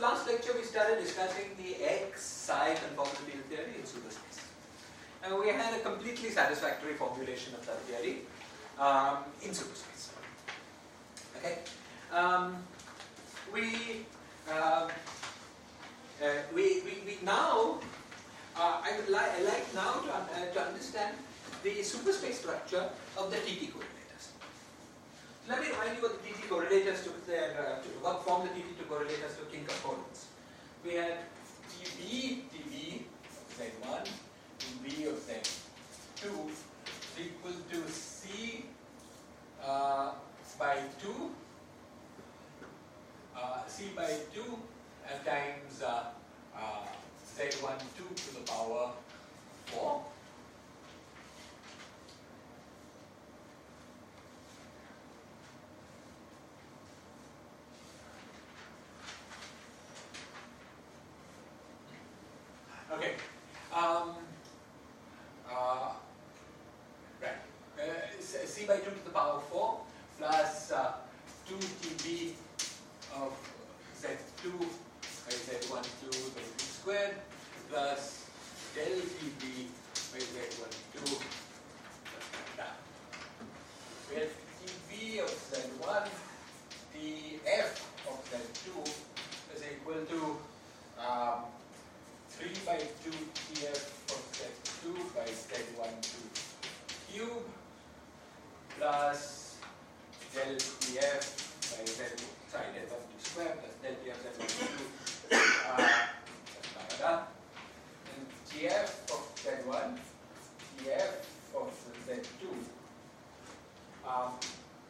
last lecture we started discussing the X, psi conformal field theory in superspace. And we had a completely satisfactory formulation of that theory in superspace. Okay? We now, I would like now to understand the superspace structure of the TT correlators. Let me remind you what the TT correlators took what form the TT correlators took in components. We had TB of Z1, TB of Z2 is equal to C by 2, C by 2 times Z12 to the power 4. Okay. Right. C by 2 to the power 4 plus 2 TB of Z2 by Z12 by 2 squared plus del TB by Z12. We have TB of Z1, TF of Z2 is equal to 3 by 2 TF of Z2 by Z12 cube plus del TF by Z12 square plus del TF Z12 and TF of Z1, TF of Z2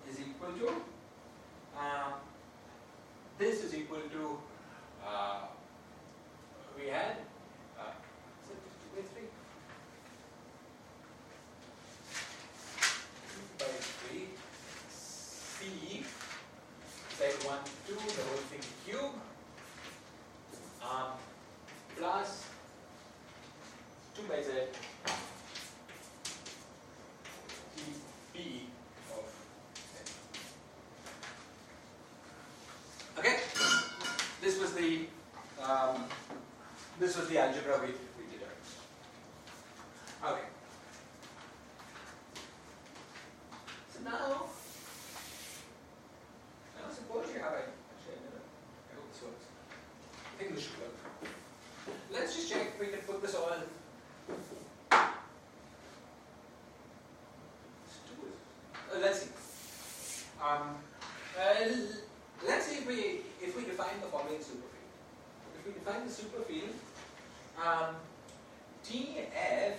is equal to this is equal to we had is it 2 by 3? 2 by 3 C Z12 the whole thing cube plus 2 by Z TB of Z. Okay, this was the algebra we did earlier. Okay. So now suppose you have I hope this works. I think this should work. Let's just check if we can put this all. Let's see. Let's see if we define the following superfield. If we define the superfield, TF,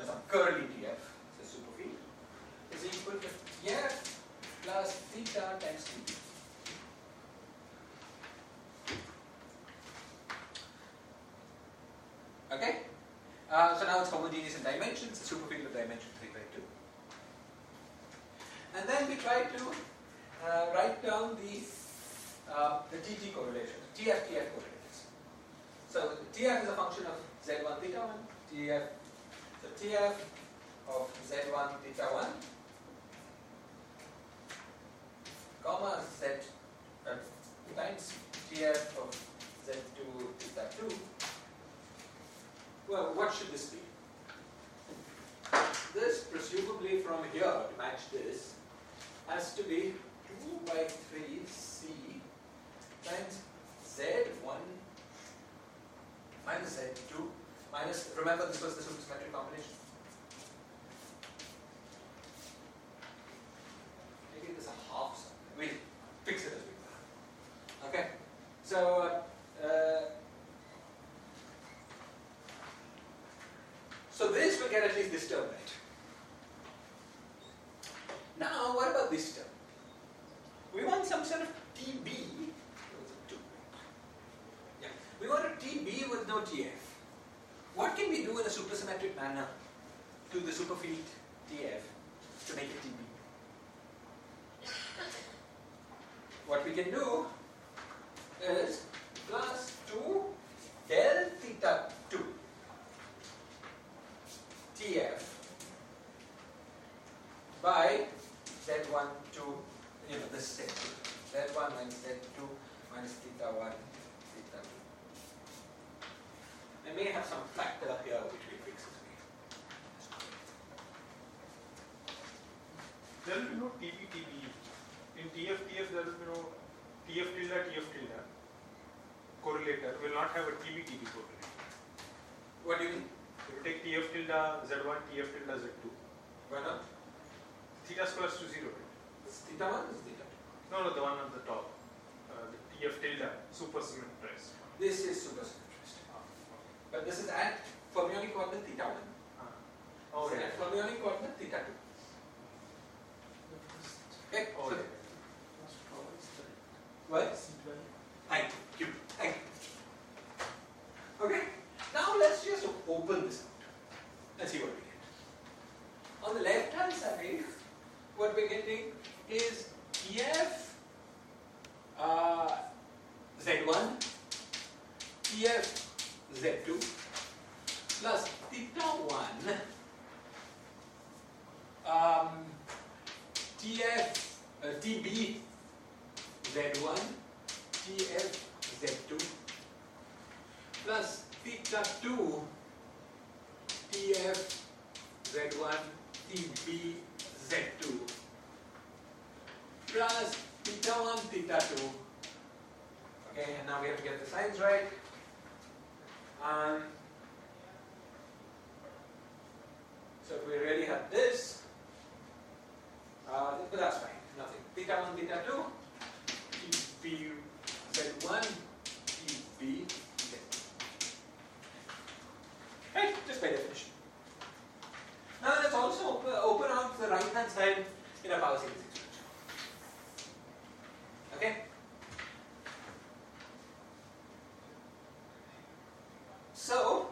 some curly TF, it's a superfield, is equal to TF plus theta times TB. Okay? So now it's homogeneous in dimensions, a superfield of dimension 3 by 2. And then we try to write down the TT correlations, TF correlations. So TF is a function of Z1 theta 1, TF of Z1 theta 1, comma Z times TF of Z2 theta 2. Well, what should this be? This, presumably from here to match this, has to be 2 by 3 C times Z1 minus Z2 minus, remember this was the supersymmetric combination. Maybe this is a half something. We'll fix it as we go. Okay? So this will get at least this term right. Now, what about this term? We want some sort of TB. Yeah. We want a TB with no TF. What can we do in a supersymmetric manner to the superfield TF to make it TB? What we can do is plus 2 del theta 2 TF by Z12 this set Z1 minus Z2 minus theta 1, theta 2. I may have some factor here which will fix it. There will be no TB. In TF there will be no TF tilde correlator will not have a TB correlator. What do you mean? If you take TF tilde Z1, TF tilde Z2. Why not? Theta squares to 0. Is theta 1 or is theta 2? No, the one on the top. The TF tilde supersymmetrized. This is supersymmetrized. But this is at fermionic coordinate theta 1. Oh, This is yeah. at fermionic coordinate theta 2. Okay? Oh, So, yeah. what? Thank you. Thank you. Okay? Now let's just open this out and see what we get. On the left hand side, what we're getting is TF Z1, TF Z2 plus theta 1 TB Z1 TF Z2 plus theta 2 TF Z1 TB Z2 plus theta 1 theta 2. Okay, and now we have to get the signs right. So if we really have this, but that's fine, nothing. Theta 1 theta 2 TB Z1 TB Z2. Right, just by definition. Now let's also open out the right hand side in a power series expansion. Okay? So,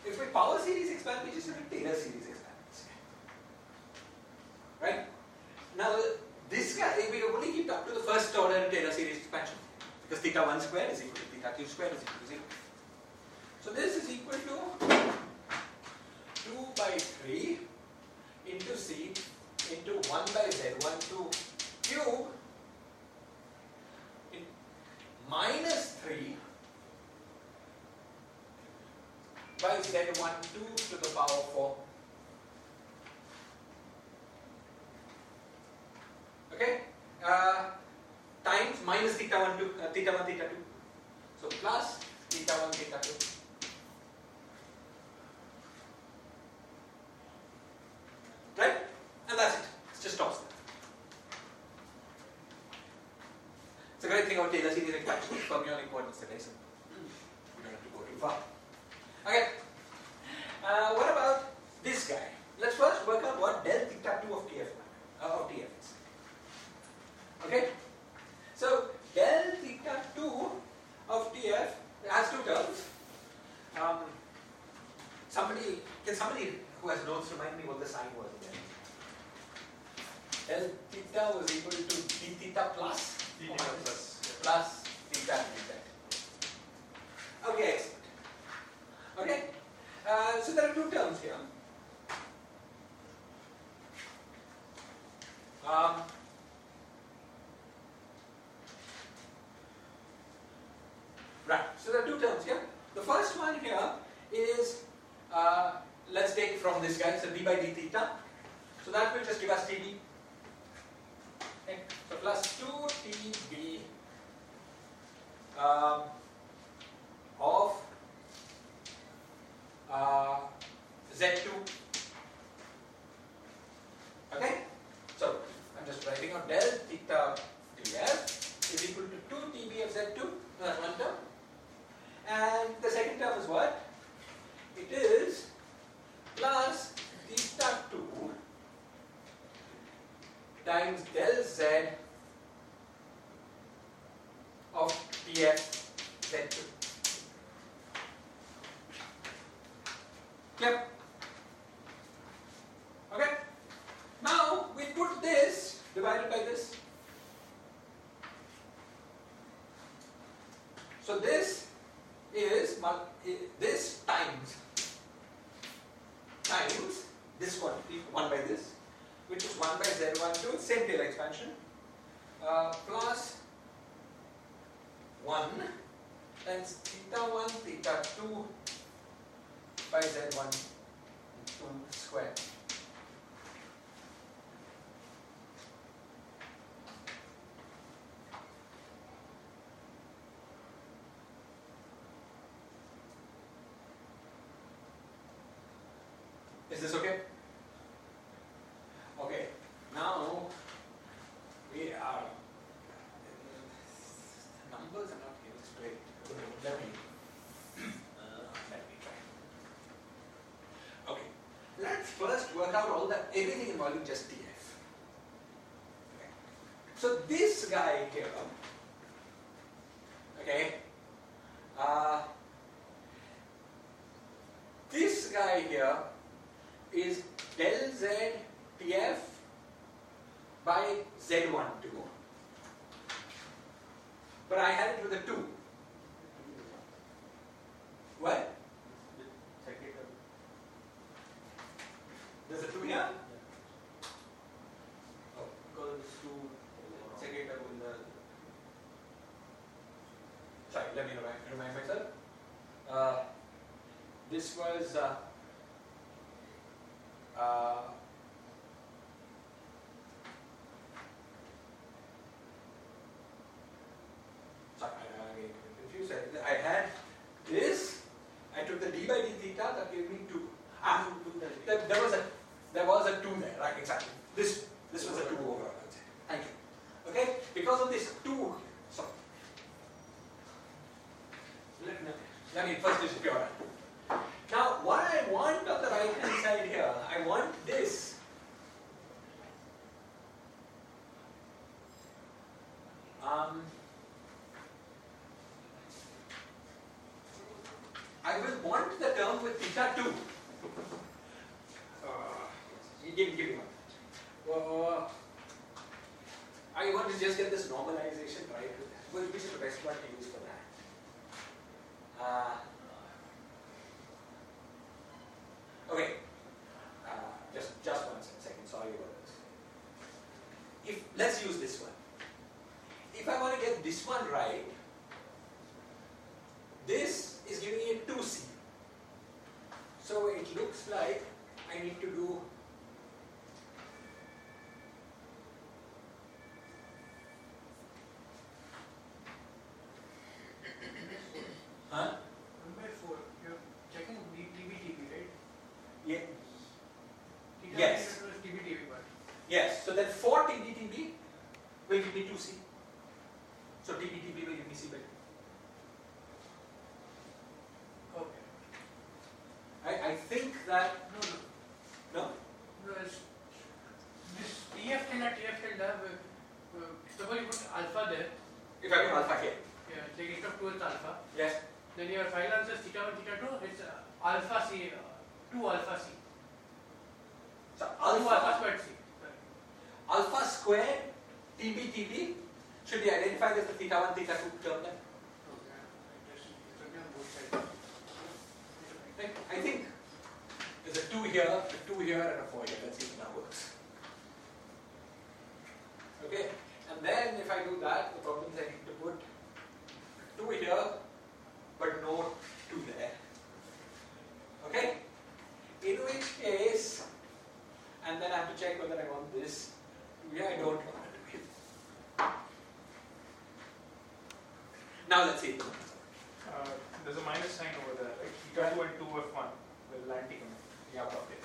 if we power series expand, we just have to Taylor series expand this guy. Right? Now, this guy, we only keep up to the first order Taylor series expansion. Because theta 1 square is equal to theta 2 square is equal to 0. So, this is equal to 2 by 3 into C into 1 by Z12 cube in minus 3 by Z12 to the power 4. Okay? Times minus theta 1, theta 2. So plus theta 1, theta 2. Right? And that's it. It just stops there. It's a great thing about Taylor series expansion. Fermionic coordinates are very simple. You don't have to go too far. Okay. What about this guy? Let's first work out what del theta 2 of TF is. Okay? So, del theta 2 of TF has two terms. Can somebody who has notes remind me what the sign was again? Del theta was equal to d theta plus D or theta minus? plus. Plus theta theta. Okay, excellent. Okay, so there are two terms here. Right, so there are two terms here. The first one here is, let's take from this guy, so d by d theta. So that will just give us TB. Okay, so plus 2 TB of Z2. Okay, so I'm just writing out del theta df is equal to 2 TB of Z2. That's one term. And the second term is what? It is plus theta 2 times del Z of TF Z2. Clear? Okay? Now we put this divided by this. So this is this times this quantity 1 by this, which is 1 by Z12, same Taylor expansion, plus 1 times theta 1, theta 2 by z1 2 square. Is this okay? Okay, now we are, numbers are not given straight. Let me try. Okay, let's first work out everything involving just TF. Okay. So this guy here, okay, this guy here is del z TF by Z12. But I had it with a 2. What? There's a 2 here? Oh, Because second term in the. Sorry, let me remind myself. This was sorry, I'm getting confused. I had this. I took the d by d theta. That gave me 2. There was a 2 there, right? Exactly. This was a 2 overall. Thank you. Okay, because of this 2. Sorry. Let me first just pure. Now, what I want on the right hand side here, I want this. I will want the term with theta 2. Give me one. I want to just get this normalization right. Which is the best one to use for that? Okay. Just 1 second. Sorry about this. Let's use this one. If I want to get this one right, this is giving me a 2c. So it looks like I need to do huh? 1/4. You're checking TBTB, right? Yeah. Theta Yes. is TBTB, but Yes. So then 4 TBTB will give me 2c. So TBTB will give me c by 2. okay. I think that no. No, it's this TF tilde, suppose you put alpha there. If I put alpha here. Yeah, take it up towards alpha. Yes. Then your final answer is theta 1, theta 2. It's alpha c, 2 alpha c. So 2 alpha alpha squared c. Sorry. alpha squared TBTB should be identified as the theta 1, theta 2 term then. Okay. It's okay on both sides. Right? I think there's a 2 here, a 2 here, and a 4 here. Let's see if that works. Okay, and then if I do that, the problem is I need to put 2 here, but no 2 there. Okay? In which case, and then I have to check whether I want this. Yeah, I don't want it. Now let's see. There's a minus sign over there, right? Theta 2 and 2f1 will anti-commit. Yeah, okay.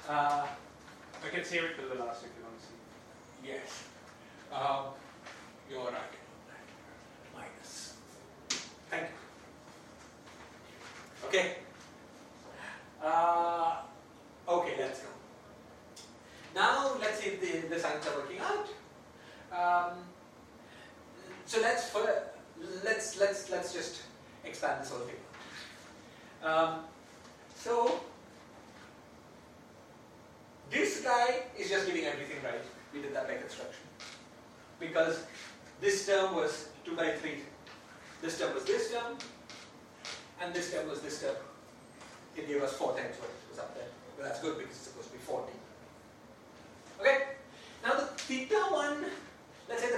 I can save it till the last if you want to see. Yes. You're right. Minus. Thank you. Okay. Okay, let's go. Now let's see if the signs are working out. So let's just expand this whole thing. So this guy is just giving everything right. We did that by construction. Because this term was 2 by 3. This term was this term. And this term was this term. It gave us 4 times what was up there. Well, that's good because it's supposed to be 40. Okay? Now the theta 1, let's say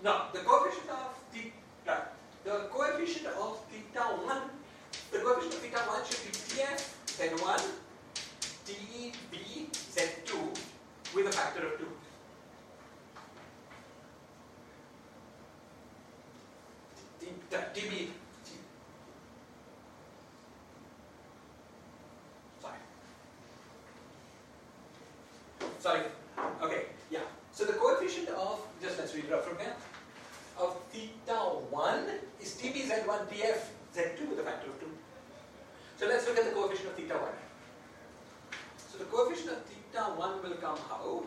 Now, the coefficient of theta, the coefficient of theta 1, the coefficient of theta 1 should be Tf Z1, Tb Z2 with a factor of 2. Tb, sorry, okay, yeah. So the coefficient of, just let's read it up from here, of theta 1 is Tb Z1 Tf Z2 with a factor of 2. So let's look at the coefficient of theta 1. So the coefficient of theta 1 will come how?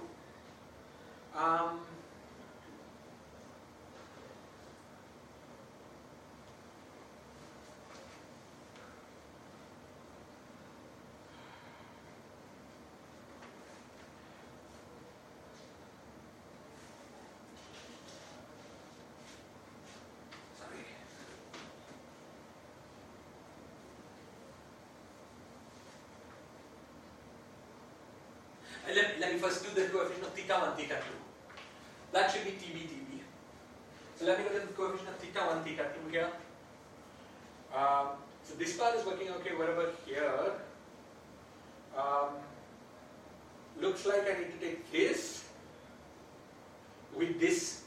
Let me first do the coefficient of theta 1, theta 2. That should be Tb. So let me look at the coefficient of theta 1, theta 2 here. So this part is working okay, whatever here. Looks like I need to take this with this.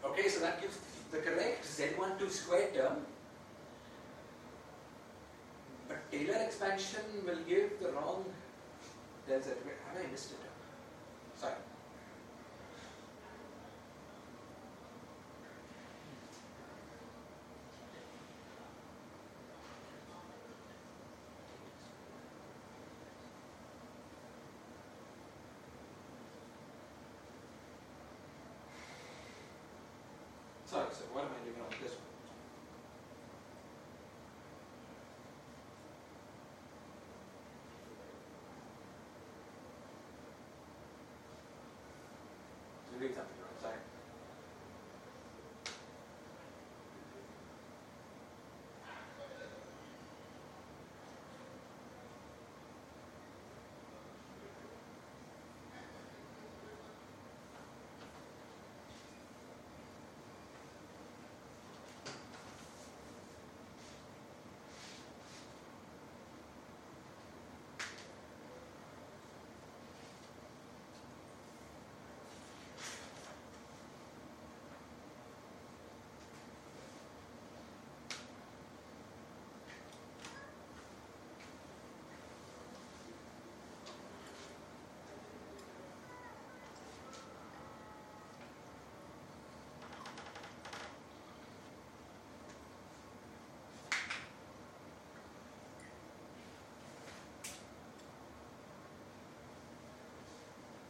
Okay, so that gives the correct Z12 square term. But Taylor expansion will give the wrong del Z. Wait, have I missed it? Sorry. Sorry, so what am I doing on this one? I'm doing something wrong, sorry.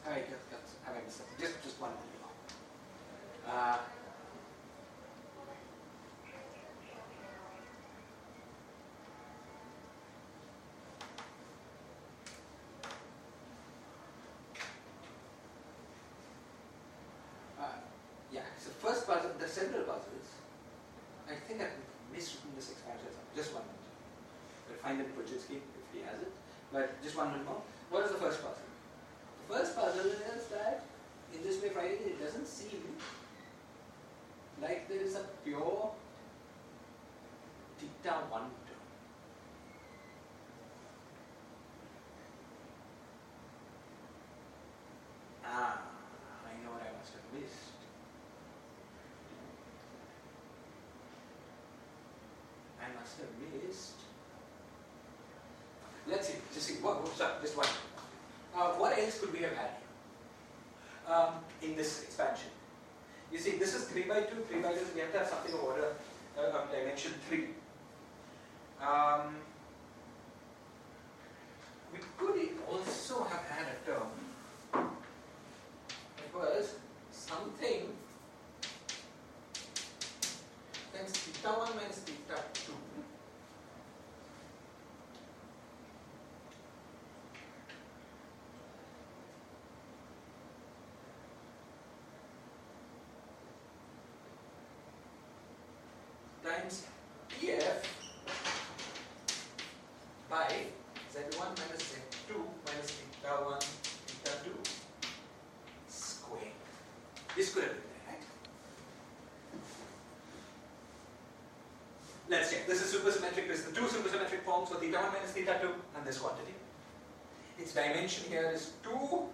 Have I missed something? Just one minute. Yeah, so first puzzle, the several puzzles, I think I've miswritten this expansion. Just one minute. We'll find it in Pujitsky if he has it. But just one minute more. What is the first puzzle? The first puzzle is that in this way writing it doesn't seem like there is a pure theta 1 term. I know what I must have missed. Let's see, just see, just one. What else could we have had in this expansion? You see, this is 3 by 2, 3 by 2, we have to have something of order of dimension 3. We could also have had a term. It was something times theta 1 minus theta 2. Times Tf by z1 minus z2 minus theta 1 theta 2 square. This could have been there, right? Let's check. This is supersymmetric. This is the two supersymmetric forms for theta 1 minus theta 2 and this quantity. Its dimension here is 2,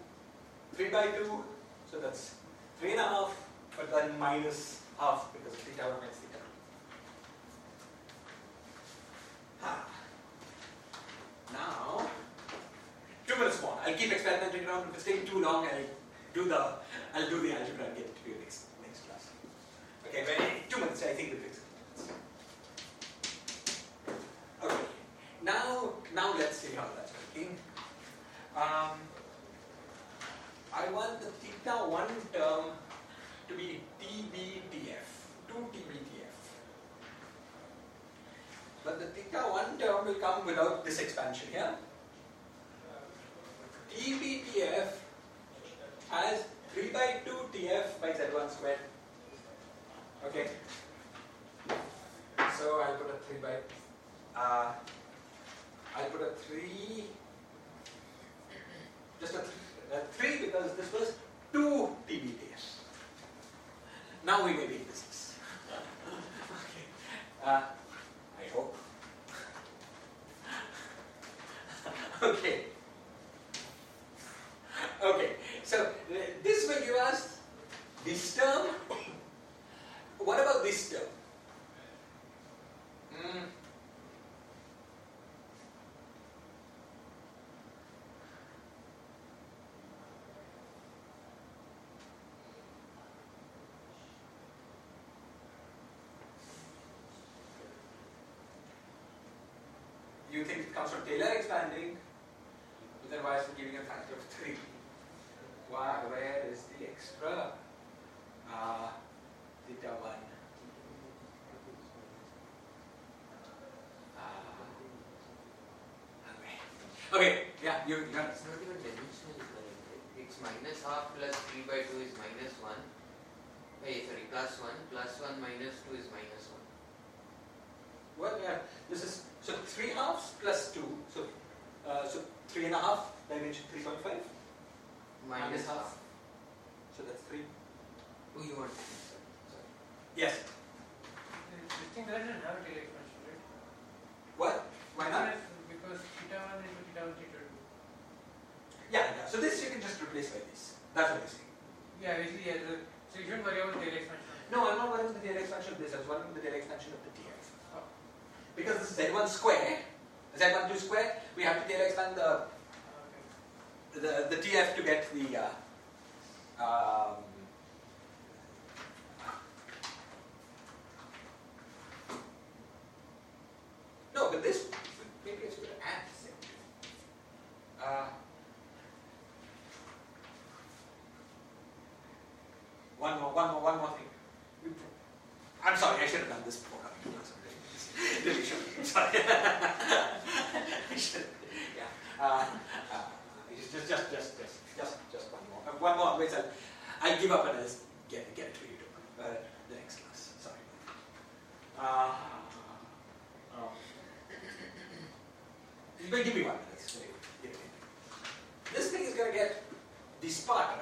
3 by 2, so that's 3.5, but then minus half because of theta 1 minus theta 2. Now, 2 minutes more. I'll keep experimenting around. If it's taking too long, I'll do the algebra and get it to you next class. Okay, but 2 minutes, I think we'll fix it. Okay, now let's see how that's working. I want the theta 1 term to be TBTF, 2 TBTF. But the theta 1 term will come without this expansion here. TBTF has 3 by 2 TF by Z1 squared. Okay. So I'll put a 3 by, I'll put a 3, just a 3 because this was 2 TBTF. Now we may be in business. Okay. I hope. Okay. Okay. So this will give us this term. What about this term? You think it comes from Taylor expanding, but then why is it giving a factor of 3? Why? Where is the extra theta 1? Okay, yeah, you got it. It's not even dimensional. It's minus half plus 3 by 2 is minus 1. Sorry, plus 1. Plus 1 minus 2 is minus 1. Well, yeah, this is, so 3 halves plus 2, so 3.5, dimension 3.5? Minus half. So that's 3. Oh, you want sorry. Yes. This thing doesn't have a Taylor expansion, right? What? Why not? Because theta 1 into theta 1 theta 2. Yeah, so this you can just replace by this. That's what I'm saying. Yeah, basically, yeah, so you shouldn't worry about the Taylor expansion. No, I'm not worrying about the Taylor expansion of this, I was worrying about the Taylor expansion of the TF. Oh. Because this is Z1 square, Z12 square, we have to Taylor expand the TF to get the no, but this maybe it's going to add one more thing. I'm sorry, I should have done this before coming to class. Really should. I'm sorry. I should. Yeah. Just one more. One more. Wait, I'll give up and I'll get it for you to the next class. Sorry. But give me 1 minute. This thing is going to get this part right.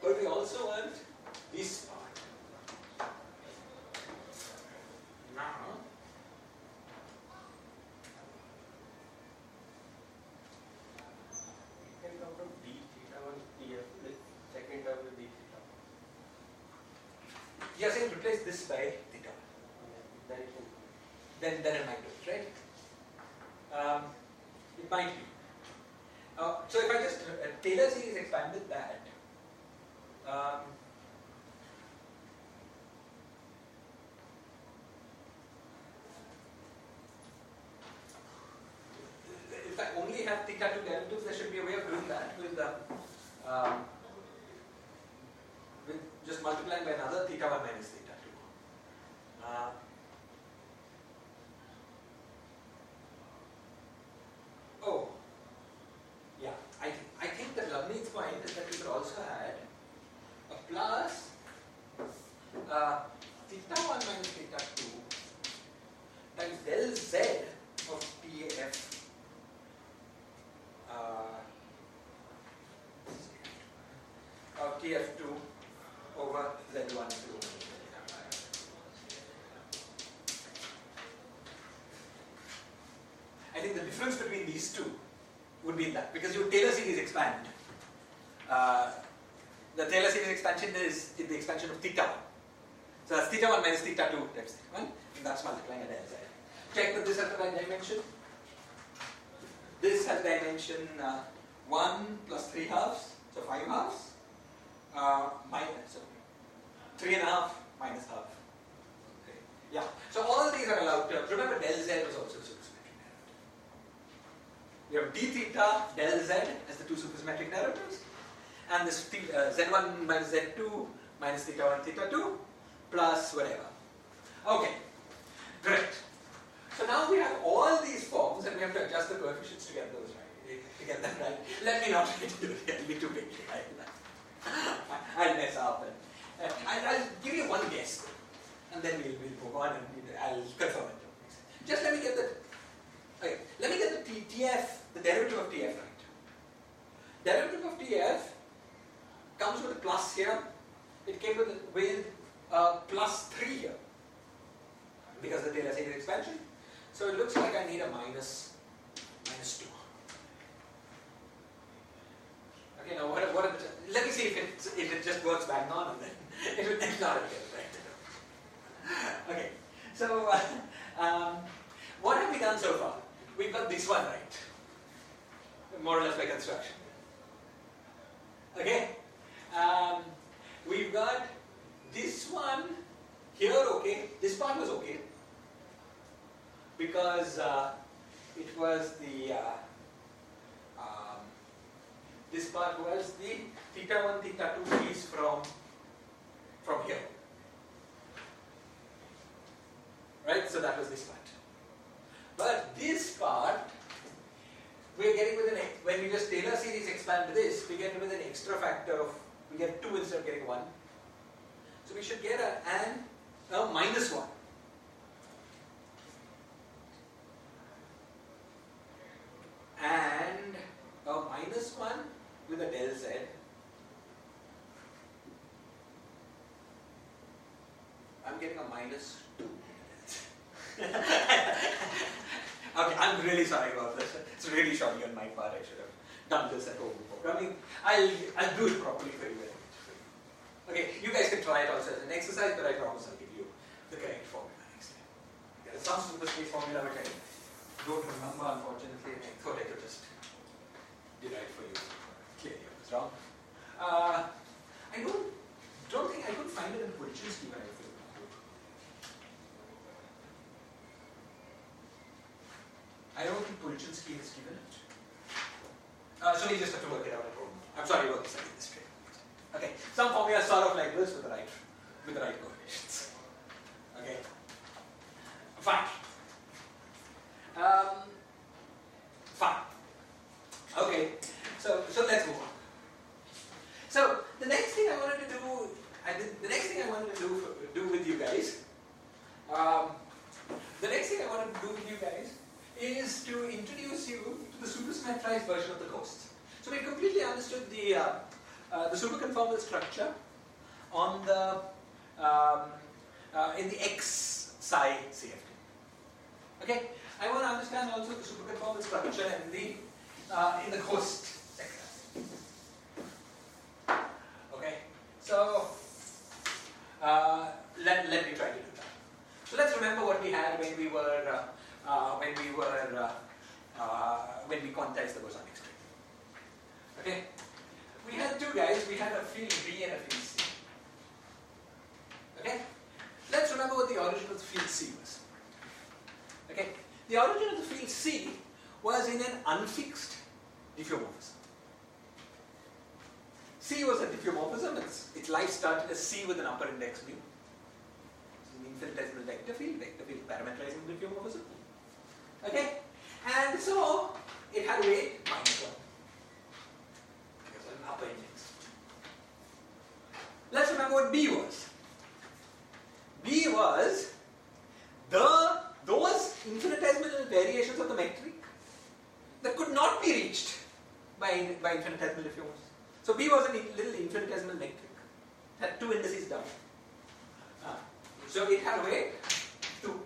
But we also want this part. Now, it can come from d theta 1 df, the second term with d theta. You are saying replace this by theta. Then it might do it, right? It might be. So if I just Taylor series expanded that. If I only have theta 2 derivatives, there should be a way of doing that with just multiplying by another theta 1 minus theta 2. Oh, yeah. I think that Lavne's point is that we could also add a plus theta 1 minus theta 2 times del z of TF of TF2 over Z1 through. I think the difference between these two would be in that, because your Taylor series expand. The Taylor series expansion is in the expansion of theta 1. So that's theta 1 minus theta 2 times theta 1, and that's multiplying a del z. Check that this has the right dimension. This has dimension 1 plus 3 halves, so 5 halves, minus, so 3 and a half minus half. Okay. Yeah, so all of these are allowed terms. Remember, del z was also a supersymmetric derivative. We have d theta del z as the two supersymmetric derivatives, and this z1 minus z2 minus theta 1 theta 2 plus whatever. Okay, great. So now we have all these forms, and we have to adjust the coefficients to get those right. To get them right. Let me not try to do it. It'll be too big. I'll mess up, and I'll give you one guess, and then we'll move on, and I'll confirm it. Just let me get the. Okay, let me get the TF, the derivative of TF right. Derivative of TF comes with a plus here. It came with plus 3 here, because of the Taylor series expansion. So it looks like I need a minus 2. Okay, now let me see if it just works bang on, and then if it's not okay, right? Okay, so what have we done so far? We've got this one right, more or less by construction. Okay, we've got this one here okay. This part was okay because it was the this part was the theta 1 theta 2 piece from here, right? So that was this part. But this part we're getting with when we just Taylor series expand this, we get with an extra factor of, we get 2 instead of getting 1. So we should get a minus 1. And a minus 1 with a del z. I'm getting a minus 2. Okay, I'm really sorry about this. It's really shoddy on my part. I should have done this at home before. I mean, I'll do it properly for you. Okay, you guys can try it also as an exercise, but I promise I'll give you the correct formula next time. There's some superspace formula which I don't remember, unfortunately. I thought I could just derive for you. Clearly, I was wrong. I don't think I could find it in the position schema. I don't think Polchinski is given it. So we just have to work it out at home. I'm sorry about this, I did this straight. Okay, some formulas sort of like this with the right coefficients. Okay, fine. Fine. Okay, so let's move on. So the next thing I wanted to do, with you guys, is to introduce you to the supersymmetrized version of the ghosts. So we completely understood the superconformal structure on the in the X psi CFT. Okay, I want to understand also the superconformal structure in the ghost sector. Okay, so let me try to do that. So let's remember what we had when we quantized the bosonic string. Okay, we had two guys. We had a field B and a field C. Okay, let's remember what the origin of the field C was. Okay, the origin of the field C was in an unfixed diffeomorphism. C was a diffeomorphism. Its life started as C with an upper index mu. It's an infinitesimal vector field parameterizing diffeomorphism. Okay, and so it had a weight -1 because of an upper index. Let's remember what B was. B was those be reached by infinitesimal diffeomorphism. So B was a little infinitesimal metric. It had 2 indices down. So it had weight 2.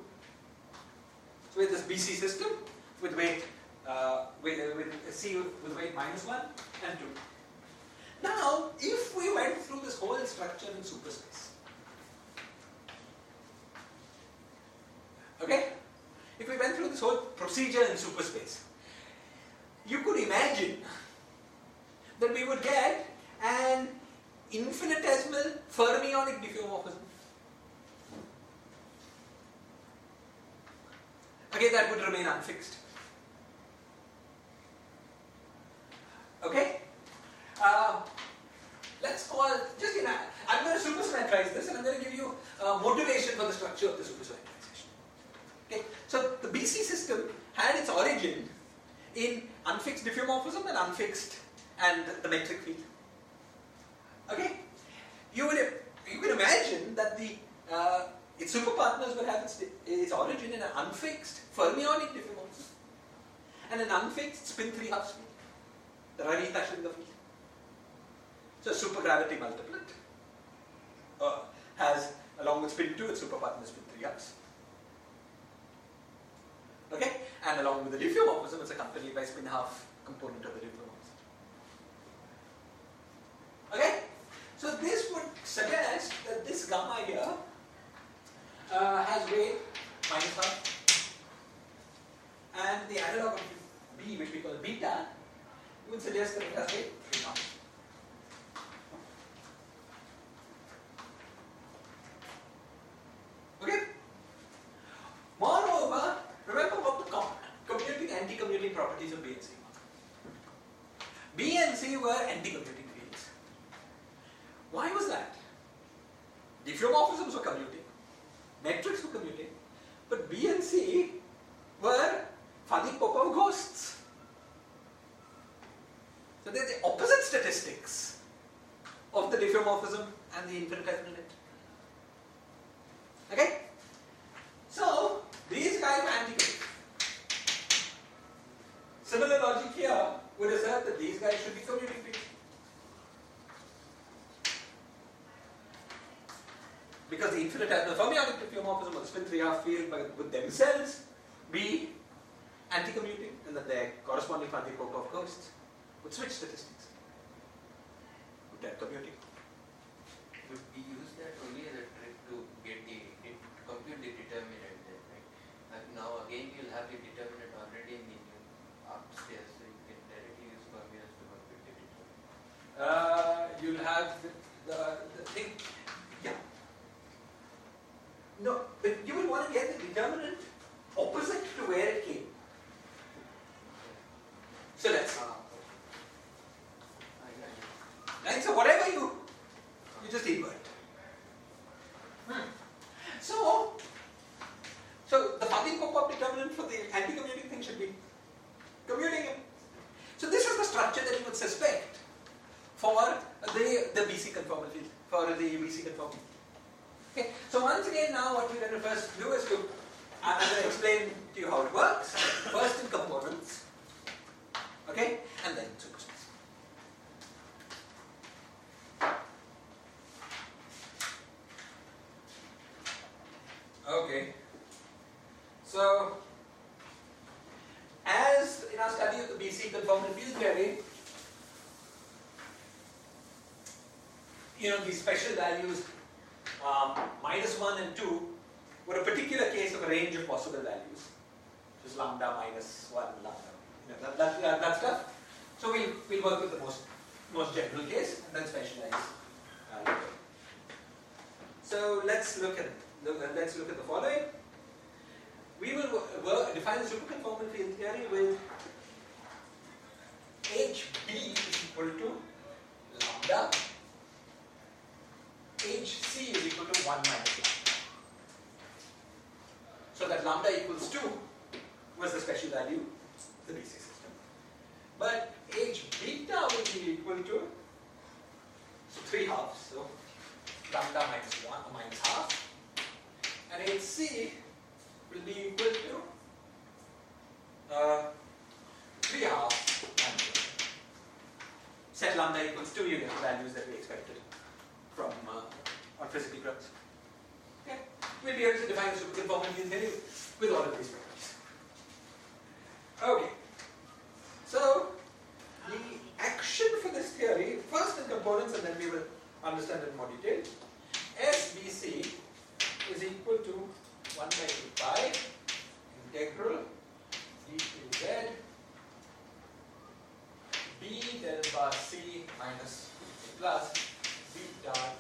So with this BC system, with weight with C with weight -1 and 2. Now, if we went through this whole structure in superspace, okay? If we went through this whole procedure in superspace, you could imagine that we would get an infinitesimal fermionic diffeomorphism. Okay, that would remain unfixed. Okay? Let's call, I'm going to supersymmetrize this and I'm going to give you motivation for the structure of the supersymmetrization. Okay? So the BC system had its origin in unfixed diffeomorphism and the metric field. Okay? You can imagine that its superpartners would have its origin in an unfixed fermionic diffeomorphism and an unfixed spin 3/2 field. The Ravi-Tashlinga field. So supergravity multiplet has, along with spin 2, its superpartner spin 3/2. Okay? And along with the diffeomorphism, it's accompanied by spin 1/2 component of the diffeomorphism. Okay? So this would suggest that this gamma here has weight -1, and the analog of B, which we call beta, would suggest that it has weight 3/2. Okay? Moreover, remember what the commuting anti-commuting properties of B and C were. B and C were anti-commuting fields. Why was that? Diffeomorphisms were commuting, metrics were commuting, but B and C were Faddeev-Popov ghosts. So they're the opposite statistics of the diffeomorphism and the infinitesimal net. Okay? So these guys are anti-commuting. Similar logic here would assert that these guys should be commuting fields. Because the infinitesimal fermionic diffeomorphism of the spin 3/2 field would themselves be anti-commuting, and that their corresponding Faddeev-Popov ghosts would switch statistics. Would turn commuting. But we use that only as a trick to get compute the determinant then, right? Now again you'll have the determinant already in the new upstairs, so you can directly use fermions to compute the determinant. You'll have the thing, yeah. No, but you will want to get the determinant opposite to where it came. So let's see. Right? So whatever you just invert. So the Faddeev-Popov determinant for the anti-commuting thing should be commuting. So this is the structure that you would suspect for the BC conformal field, for the BC conformal. Okay. So once again, now what we're going to first do is I'm going to explain to you how it works. First in components, okay, and then superspace. Okay. So, as in our study of the BC conformal field theory, these special values -1 and 2 were a particular case of a range of possible values, which is lambda -1, lambda, that stuff. So we'll work with the most general case and then specialize later. So let's look at the following. We will define the superconformal field theory with HB is equal to lambda, HC is equal to 1 minus lambda. So that lambda equals 2 was the special value of the BC system. But H beta will be equal to 3/2, so lambda -1 or -1/2, and HC will be equal to 3/2 set lambda equals 2, you get the values that we expected from on physical grounds. Okay? We'll be able to define a superconformal field theory with all of these properties. Okay. So, the action for this theory, first in components and then we will understand it in more detail. SBC is equal to 1 by 2 pi integral d to z b del bar c minus plus beta del bar.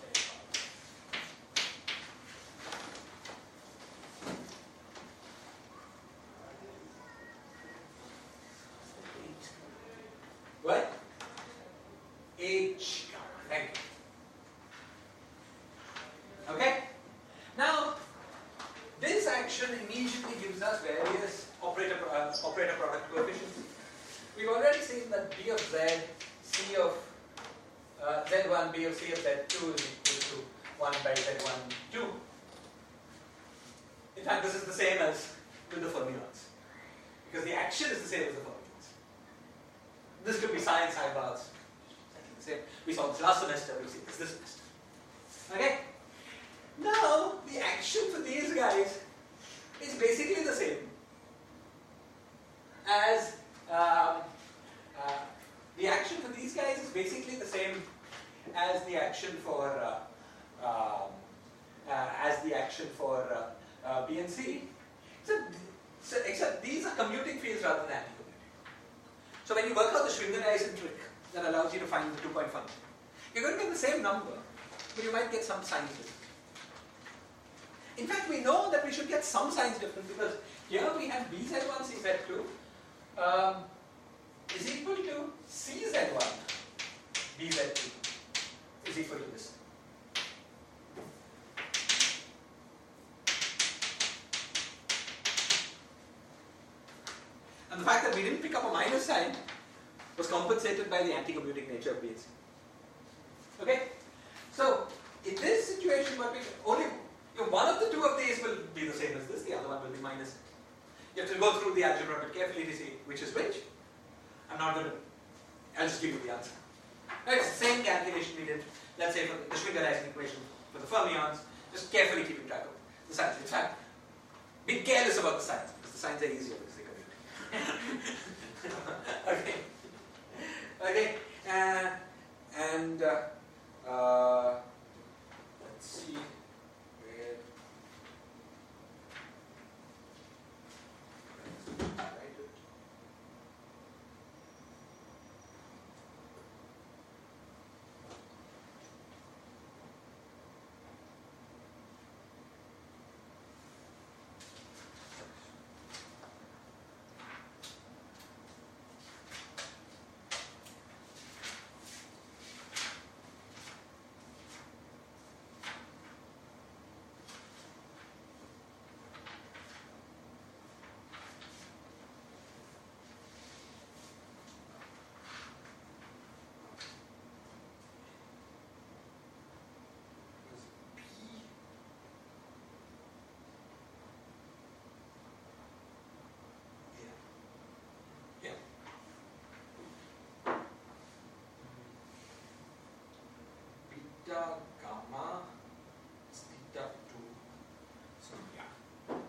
What? H. Thank you. Okay? Now, this action immediately gives us various operator product coefficients. We've already seen that B of Z, C of Z1, B of C of Z2 is equal to 1 by Z1, 2. In fact, this is the same as with the fermions, because the action is the same as the fermions. This could be sine, psi bars. Exactly the same. We saw this last semester, we'll see this semester. Okay? Now, the action for these guys is basically the same as the action for these guys is basically the same as the action for B and C. Except these are commuting fields rather than anti-commuting. So when you work out the Schwinger-Dyson trick that allows you to find the 2-point function, you're going to get the same number, but you might get some signs different. In fact, we know that we should get some signs different because here we have BZ1, CZ2 is equal to CZ1, BZ2 is equal to this. And the fact that we didn't pick up a minus sign was compensated by the anti-commuting nature of B and C. Okay? So, in this situation, what we only one of the two of these will be the same as this, the other one will be minus. You have to go through the algebra a bit carefully to see which is which. I'm not going to, I'll just give you the answer. Right, it's the same calculation we did, let's say, for the Schwinger-Dyson equation for the fermions, just carefully keeping track of the signs. In fact, be careless about the signs, because the signs are easier because they commute. Okay. Okay, and let's see. Theta, gamma, is theta 2. So yeah,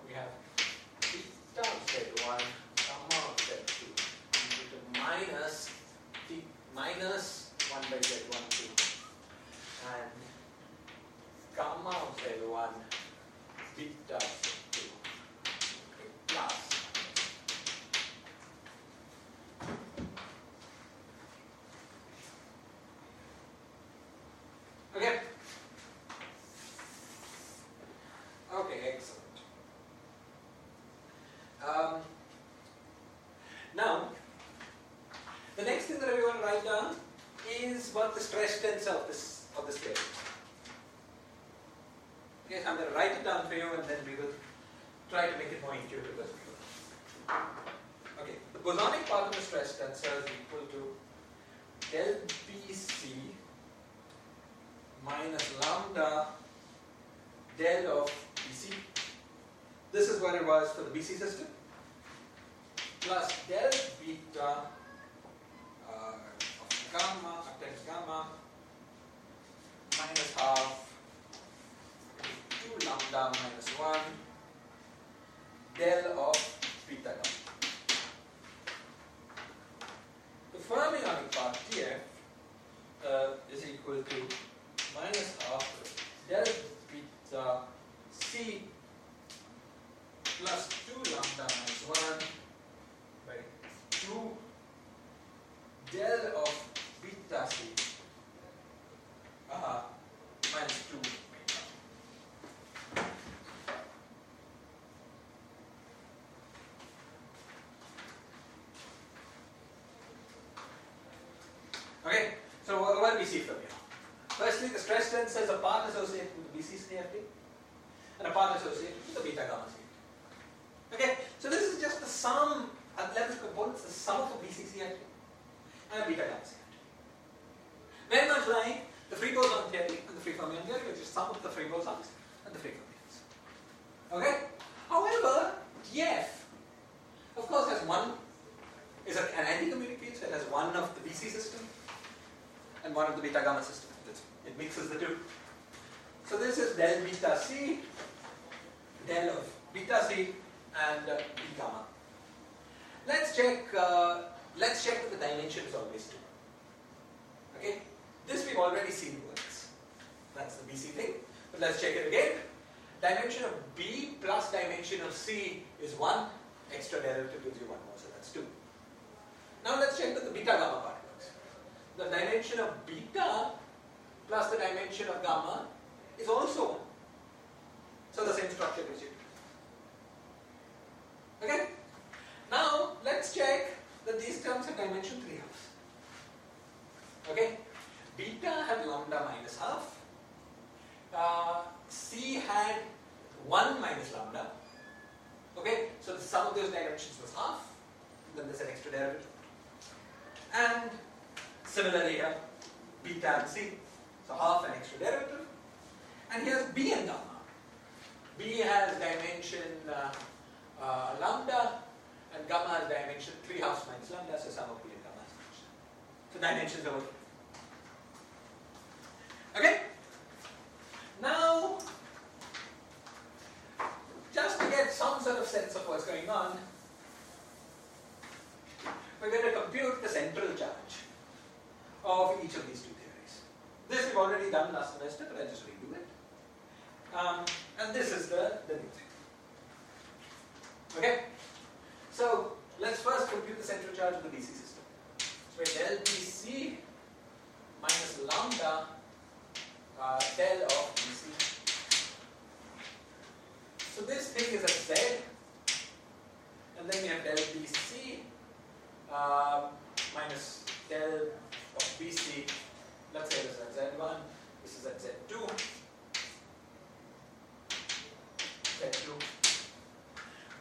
we have theta Z1, gamma Z2, equal to minus 1 by Z1, 2, and gamma Z1, beta Z2, plus okay. Okay, excellent. Now, the next thing that we want to write down is what the stress tensor of this theory is. Okay, so I'm going to write it down for you, and then we will try to make it more intuitive as we go. Okay, the bosonic part of the stress tensor is equal to del BC minus lambda del of BC. This is what it was for the BC system. Plus del beta of gamma times gamma minus half 2 lambda minus 1 del of beta gamma. The fermionic part Tf is equal to minus half del beta c plus 2 lambda minus 1 by 2 del of beta c minus 2 beta. Okay, so what do we see from here? Firstly, the stress tensor is a path associated with the BC CFT and a path associated with the beta gamma CFT. Okay, so this is just the sum at level components, the sum of the BC CFT and beta gamma CFT. Very much like the free boson theory and the free fermion theory, which is sum of the free bosons and the free fermions. Okay? However, Df, of course, has one, is an anti-communicator, so it has one of the BC system and one of the beta gamma system. It mixes the two. So this is del beta c, del of beta c and b gamma. Let's check that the dimension is always 2. Okay? This we've already seen works. That's the BC thing. But let's check it again. Dimension of B plus dimension of C is 1. Extra derivative gives you 1 more, so that's 2. Now let's check that the beta gamma part works. The dimension of beta plus the dimension of gamma is also 1. So the same structure gives you 2. Okay? Now let's check that these terms have dimension 3 halves. Okay? Beta had lambda minus half. C had 1 minus lambda. Okay? So the sum of those dimensions was half. Then there's an extra derivative. And similarly here, beta and C. So half an extra derivative. And here's B and gamma. B has dimension lambda, and gamma has dimension 3 halves minus lambda, so sum of B and gamma is mentioned. So dimensions are okay. Okay? Now, just to get some sort of sense of what's going on, we're going to compute the central charge of each of these two theories. This we've already done last semester, but I'll just redo it. And this is the new thing. Okay? So, let's first compute the central charge of the BC system. So, del BC minus lambda del of BC. So, this thing is at Z, and then we have del BC minus del of BC. Let's say this is at Z1, this is at Z2. Z2.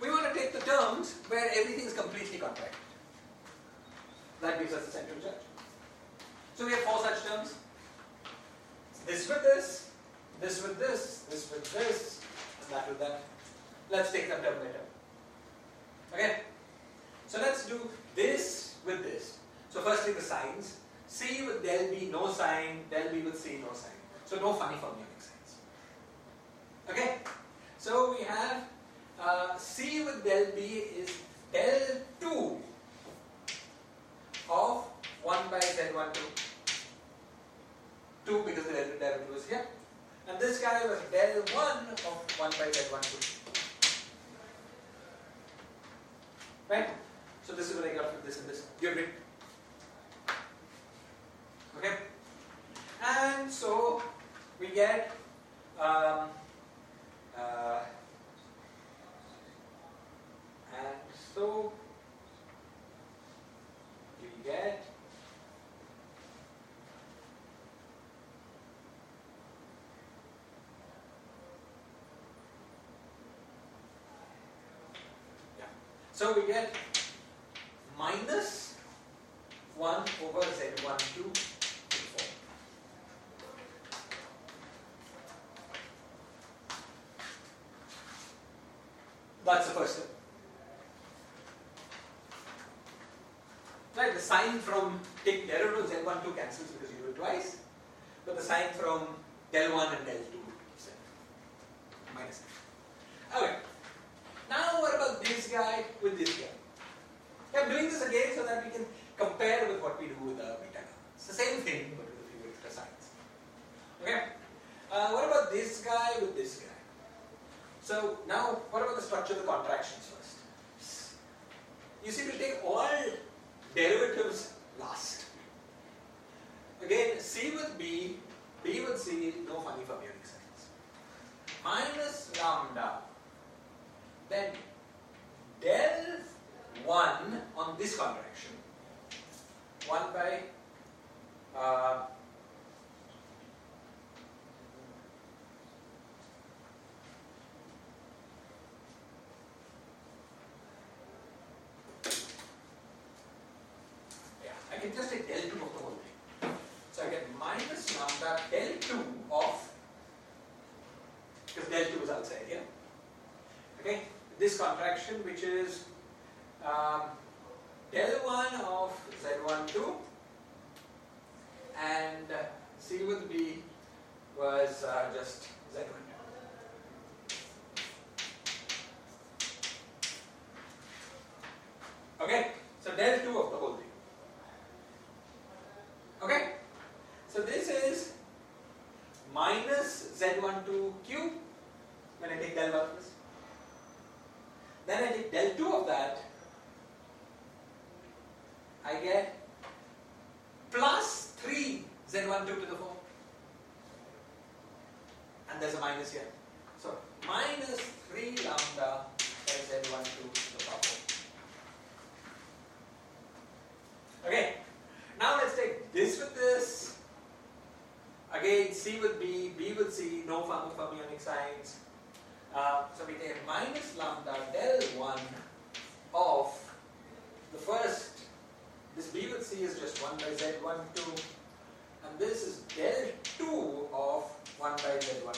We want to take the terms where everything is completely contracted. That gives us the central charge. So we have 4 such terms. This with this, this with this, this with this, and that with that. Let's take them term by term. Okay? So let's do this with this. So firstly the signs. C with del B, no sign. Del B with C, no sign. So no funny fermionic signs. Okay? So we have C with del B is del 2 of 1 by Z12. 2 because the derivative was here. And this guy was del 1 of 1 by Z12. Right? So this is what I got from this and this. Do you agree? Okay? And so we get So we get minus 1 over Z12 to 4. That's the first step. Right. right, the sign from take derivative of Z12 cancels because you do it twice, but the sign from del 1 and del 2 is minus. Okay. Now what about this guy with this guy? I'm doing this again so that we can compare with what we do with the beta gamma. It's the same thing but with a few extra signs. Okay. What about this guy with this guy? So now what about the structure of the contractions first? You see, we'll take all derivatives last. Again, C with B, B with C, no funny fermionic signs. Minus lambda, then del 1 on this contraction, 1 by I can just take del 2 of the whole thing. So I get minus lambda del 2 of, because del 2 is outside here. Okay, this contraction which is del 1 of Z12 and C with B was just Z12. Okay, so del 2 of the whole thing. Okay, so this is minus Z12 cube when I take del 1 plus. Then I take del 2 of that, I get plus 3 Z12 to the 4. And there's a minus here. So minus 3 lambda by Z12 to the power 4. Okay, now let's take this with this. Again, C with B, B with C, no fermionic signs. So we take minus lambda del 1 of the first, this B with C is just 1 by Z12, and this is del 2 of 1 by Z12.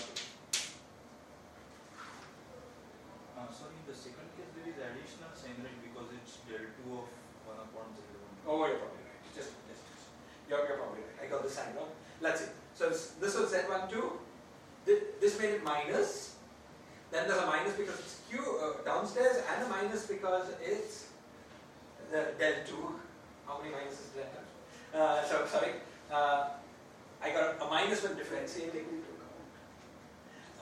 Sorry, in the second case there is additional sign, right, because it's del 2 of 1 upon Z12. Oh, you're probably right. Just. You're probably right. I got the sign wrong. Let's see. So this was Z12. This made it minus. Then there's a minus because it's Q downstairs, and a minus because it's the del 2. How many minuses did I have? So sorry. I got a minus when differentiating.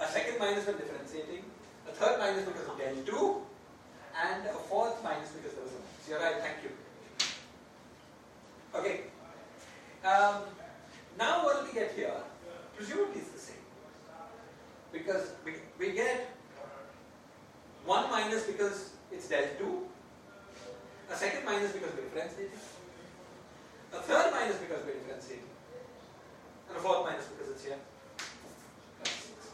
A second minus when differentiating. A third minus because of del 2. And a fourth minus because there was a minus. You're right. Thank you. Okay. Now what do we get here? Presumably it's the same. Because we get 1 minus because it's del 2. A second minus because we're differentiating. A third minus because we're differentiating. And a fourth minus because it's here. Plus 6.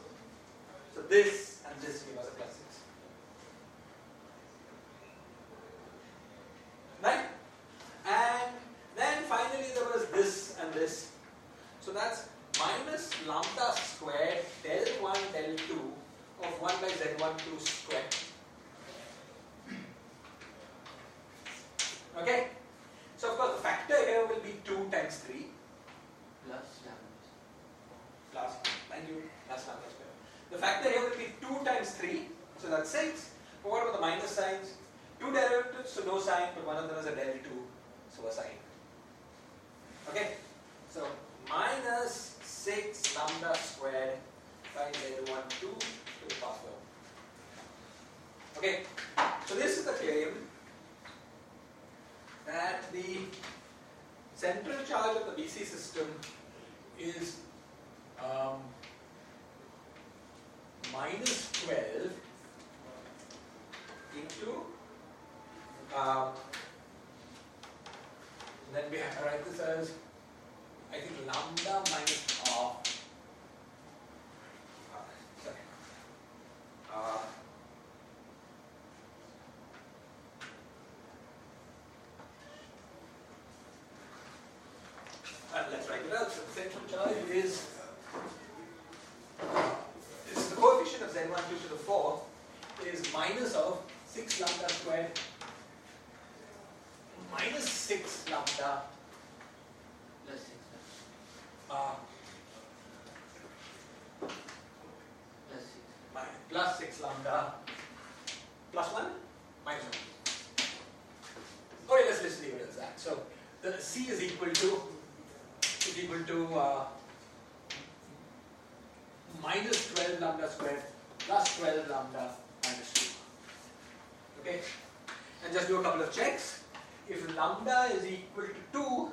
So this and this give us a plus 6. Right? And then finally there was this and this. So that's minus lambda squared del 1 del 2 of 1 by Z12 squared. Okay? So of course the factor here will be 2 times 3. Plus lambda. Plus, thank you, plus lambda squared. The factor here will be 2 times 3, so that's 6. But what about the minus signs? 2 derivatives, so no sign, but one of them is a del 2, so a sign. Okay? So minus 6 lambda squared by Z12 to the power 4. Okay? So this is the claim that the central charge of the BC system is minus 12 into then we have to write this as, I think, lambda minus half. Let's write it out. So the central charge is the coefficient of Z12 to the 4 is minus of 6 lambda squared minus 6 lambda Plus 6. uh, Plus 6. plus 6 lambda plus 1 minus 1. Okay, let's leave it as that. So the C is equal to minus 12 lambda squared plus 12 lambda minus 2. Okay? And just do a couple of checks. If lambda is equal to 2,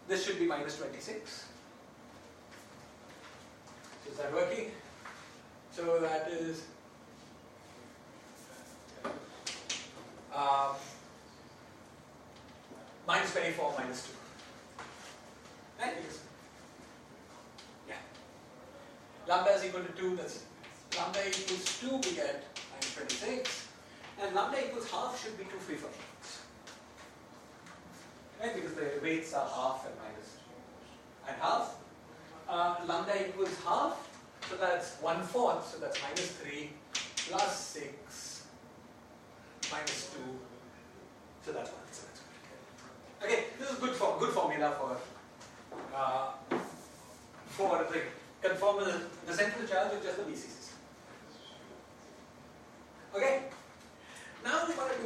this should be minus 26. So is that working? So that is minus 24 minus 2. Right? Because, yeah. Lambda is equal to 2, that's lambda equals 2, we get minus 26. And lambda equals half should be 2 free functions. Right? Because the weights are half and minus and half. Lambda equals half, so that's 1/4, so that's minus 3 plus 6 minus 2, so that's 1. So that's good. Okay, this is good formula for the conformal, the central charge of just the BC system. Okay, now we want to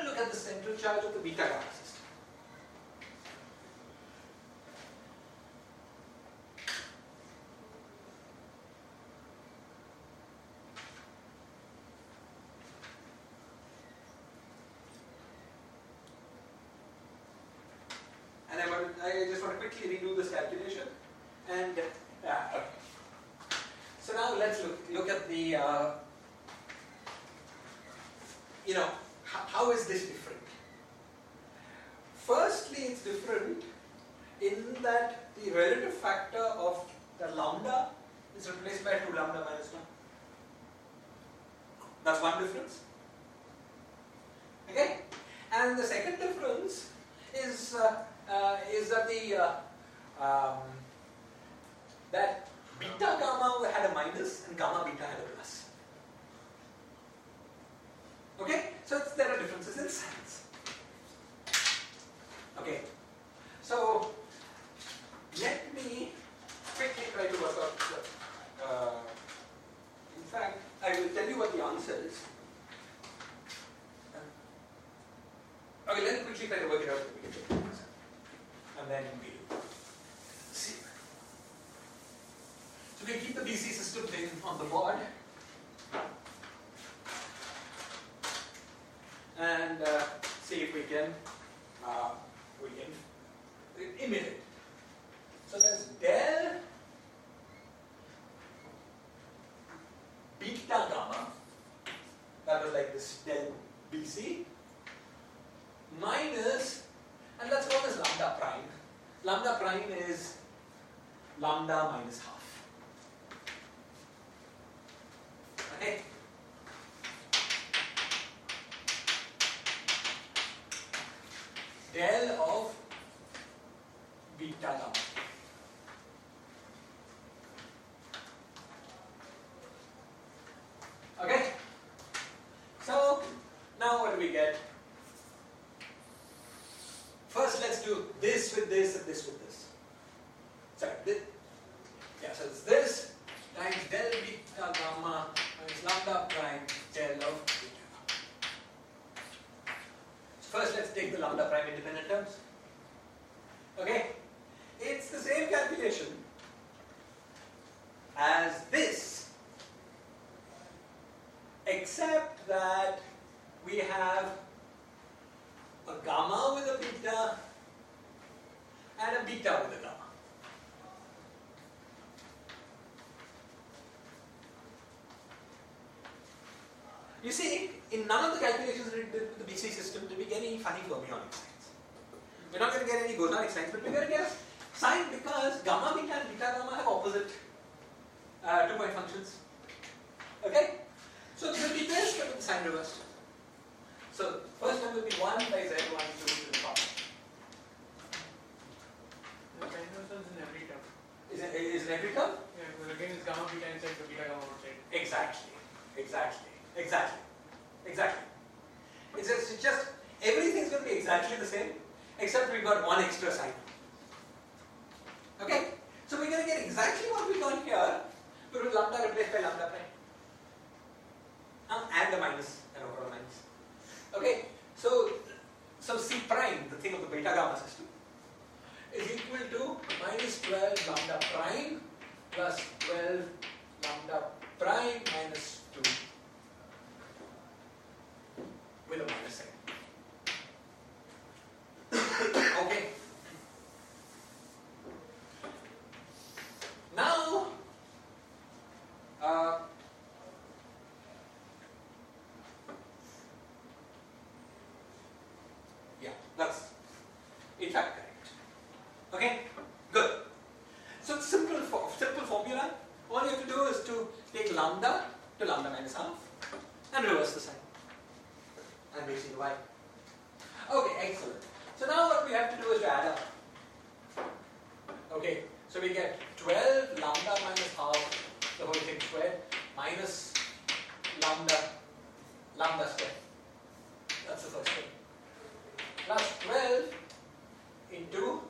look at the central charge of the beta gamma system. And I just want to quickly redo this calculation. And okay. So now let's look at the how is this different? Firstly, it's different in that the relative factor of the lambda is replaced by 2 lambda minus 1. That's one difference. Okay, and the second difference is that that beta gamma had a minus and gamma beta had a plus. Okay, so there are differences in signs. Okay, so let me quickly try to work out. In fact, I will tell you what the answer is. Okay, let me quickly try to work it out. And then we'll see. So we'll keep the BC system thing on the board. And see if we can emit it. So there's del beta gamma, that was like this del BC, minus, and let's call this lambda prime. Lambda prime is lambda minus half. Okay? Del of beta gamma. Okay? So, now what do we get? First, let's do this with this and this with this. Sorry, this. Yeah, so it's this times del beta gamma minus lambda prime del of beta gamma. So first, let's take the lambda prime independent terms. Okay? It's the same calculation as this, except that we have a gamma with a beta and a beta with a gamma. You see, in none of the calculations we did with the BC system did we get any funny fermionic signs. We're not going to get any bosonic signs, but we're going to get a sign because gamma beta and beta gamma have opposite 2-point functions. Okay? So this will be this, but with the sign reversed. So first one will be 1 by z1 to the power. The sign reversal is in every term. Is it every term? Yeah, because again it's gamma beta inside the beta gamma outside. Exactly. It's everything's going to be exactly the same, except we've got one extra sign. Okay? So we're going to get exactly what we got here, but with lambda replaced by lambda prime. And a minus, and over a minus. Okay? So C prime, the thing of the beta gamma system, is equal to minus 12 lambda prime plus 12 lambda prime minus 2 with a minus sign. Okay. Now, yeah, that's in fact correct. Okay, good. So simple formula. All you have to do is to take lambda to lambda minus half and reverse the sign and basically y. Okay, excellent. So now what we have to do is to add up. Okay, so we get 12 lambda minus half, the whole thing squared, minus lambda squared. That's the first thing. Plus 12 into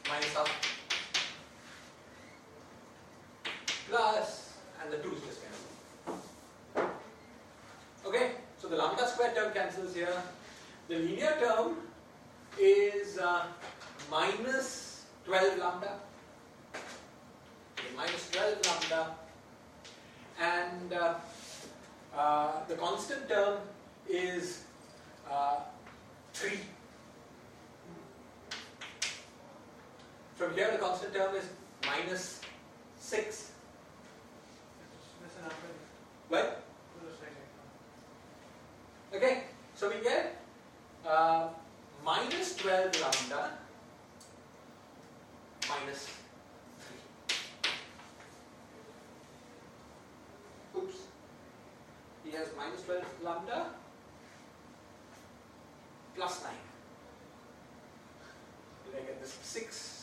minus half. Plus, and the 2 is just cancelled. Okay, so the lambda square term cancels here. The linear term is minus 12 lambda. Okay, minus 12 lambda. And the constant term is 3. From here the constant term is minus 6. What? Okay, so we get minus 12 lambda minus 3. Oops. He has minus 12 lambda plus 9. Did I get this? 6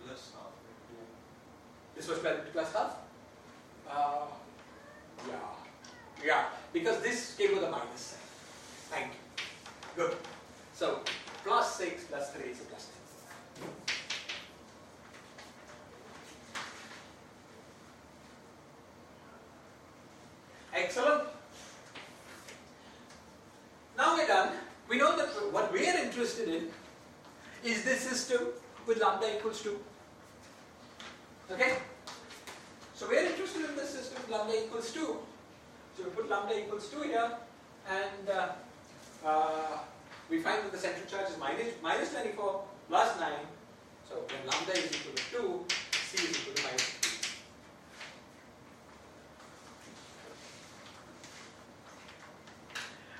was this was 12 into plus half? Yeah, because this came with a minus sign. Thank you. Good. So, plus 6 plus 3 is a plus 10. Excellent. Now we're done. We know that what we are interested in is this system with lambda equals 2. Okay? So we are interested in this system with lambda equals 2. So we put lambda equals 2 here, and we find that the central charge is minus 24 plus 9. So when lambda is equal to 2, C is equal to minus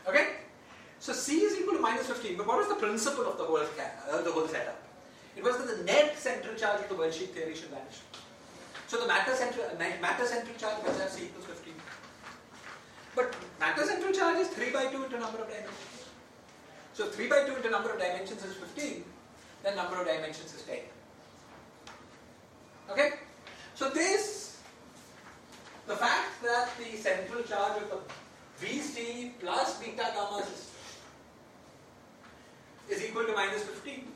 15. Okay? So C is equal to minus 15, but what was the principle of the whole setup? It was that the net central charge of the world sheet theory should vanish. So the matter central charge must have C equals 15. But matter central charge is 3 by 2 into number of dimensions. So if 3 by 2 into number of dimensions is 15, then number of dimensions is 10. Okay? So the fact that the central charge of the VC plus beta gamma system is equal to minus 15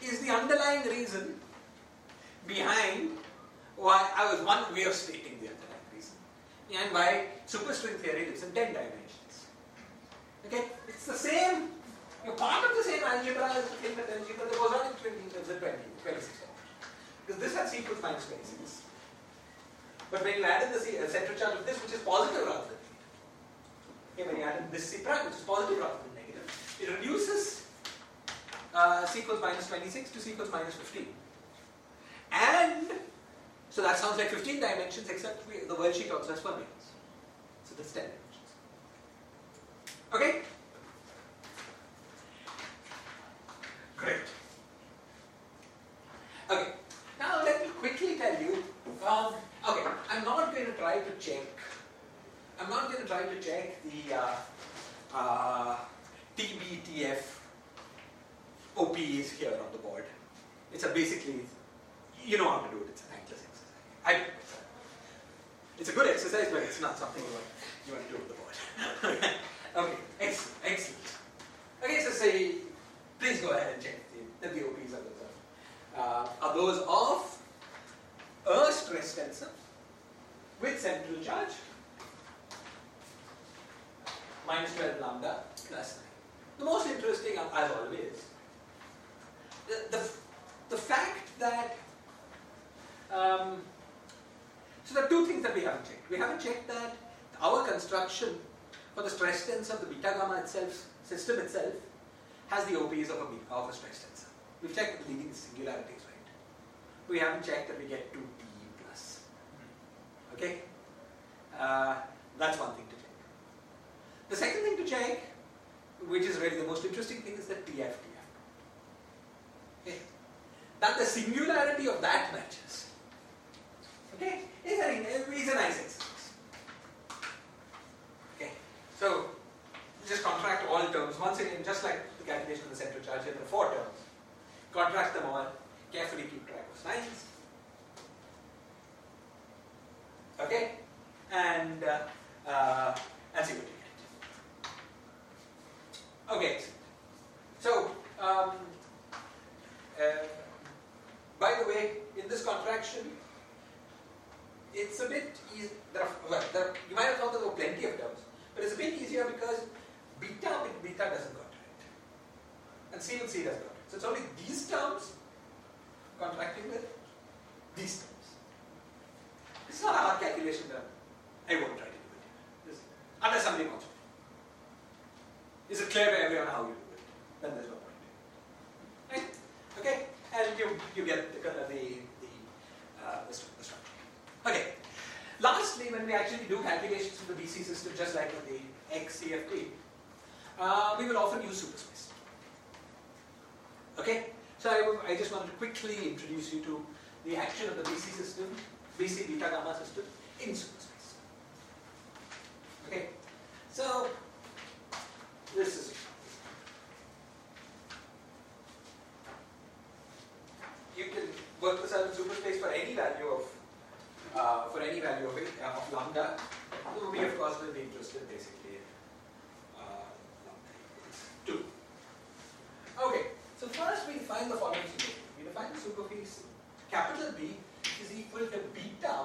is the underlying reason behind why I was one way of stating the underlying reason, and why superstring theory lives in 10 dimensions. Okay, it's the same, part of the same algebra as the thing that algebra that goes on in 26 dimensions. Because this has C equals minus 26. But when you added the central charge of this, which is positive rather than negative, okay, when you added this C prime, which is positive rather than negative, it reduces C equals minus 26 to C equals minus 15. And so that sounds like 15 dimensions, except the world sheet also has permeables. So that's 10 dimensions. Okay? Great. Okay. Now let me quickly tell you, okay, I'm not going to try to check I'm not going to try to check the TBTF OPs here on the board. It's a basically, you know how to do it. It's a thankless exercise. It's a good exercise, but it's not something you want to do with the board. Okay, excellent, excellent. Okay, so say, please go ahead and check that the OPs are those of a stress tensor with central charge minus 12 lambda plus 9. The most interesting, as always, the fact that so there are two things that we haven't checked. We haven't checked that our construction for the stress tensor of the beta gamma itself, system itself, has the OPs of a stress tensor. We've checked the leading singularities, right? We haven't checked that we get 2T plus. Okay? That's one thing to check. The second thing to check, which is really the most interesting thing, is the TF. Okay? That the singularity of that matches. Okay? Is a nice exercise. Okay? So, just contract all terms. Once again, just like the calculation of the central charge, here there are 4 terms. Contract them all. Carefully keep track of signs. Okay? And see what you get. Okay. So, by the way, in this contraction, it's a bit easy. You might have thought there were plenty of terms, but it's a bit easier because beta with beta doesn't contract, and C with C does contract. So it's only these terms contracting with these terms. It's not a hard calculation term. I won't try to do it unless somebody wants to. Is it clear to everyone how you do it? Then there's no point. Right? Okay, and you get the structure. Okay. Lastly, when we actually do calculations for the BC system, just like with the XCFT, we will often use superspace. Okay? So I just wanted to quickly introduce you to the action of the BC system, BC beta gamma system in superspace. Okay? So, this is you can work this out in superspace for any value of of lambda. We of course will be interested basically in lambda equals 2. Okay, so first we define the following superfield. We define the superfield capital B is equal to beta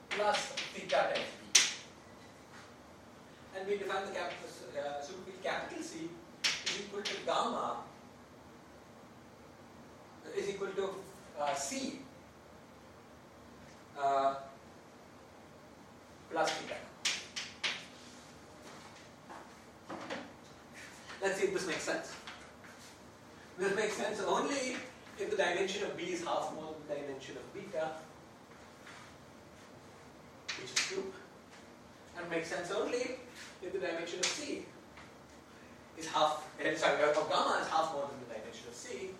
plus theta times B. And we define the superfield capital C is equal to gamma is equal to C plus theta. Let's see if this makes sense. This makes sense only if the dimension of B is half more than the dimension of beta, which is 2. And makes sense only if the dimension of C is half, of gamma is half more than the dimension of C,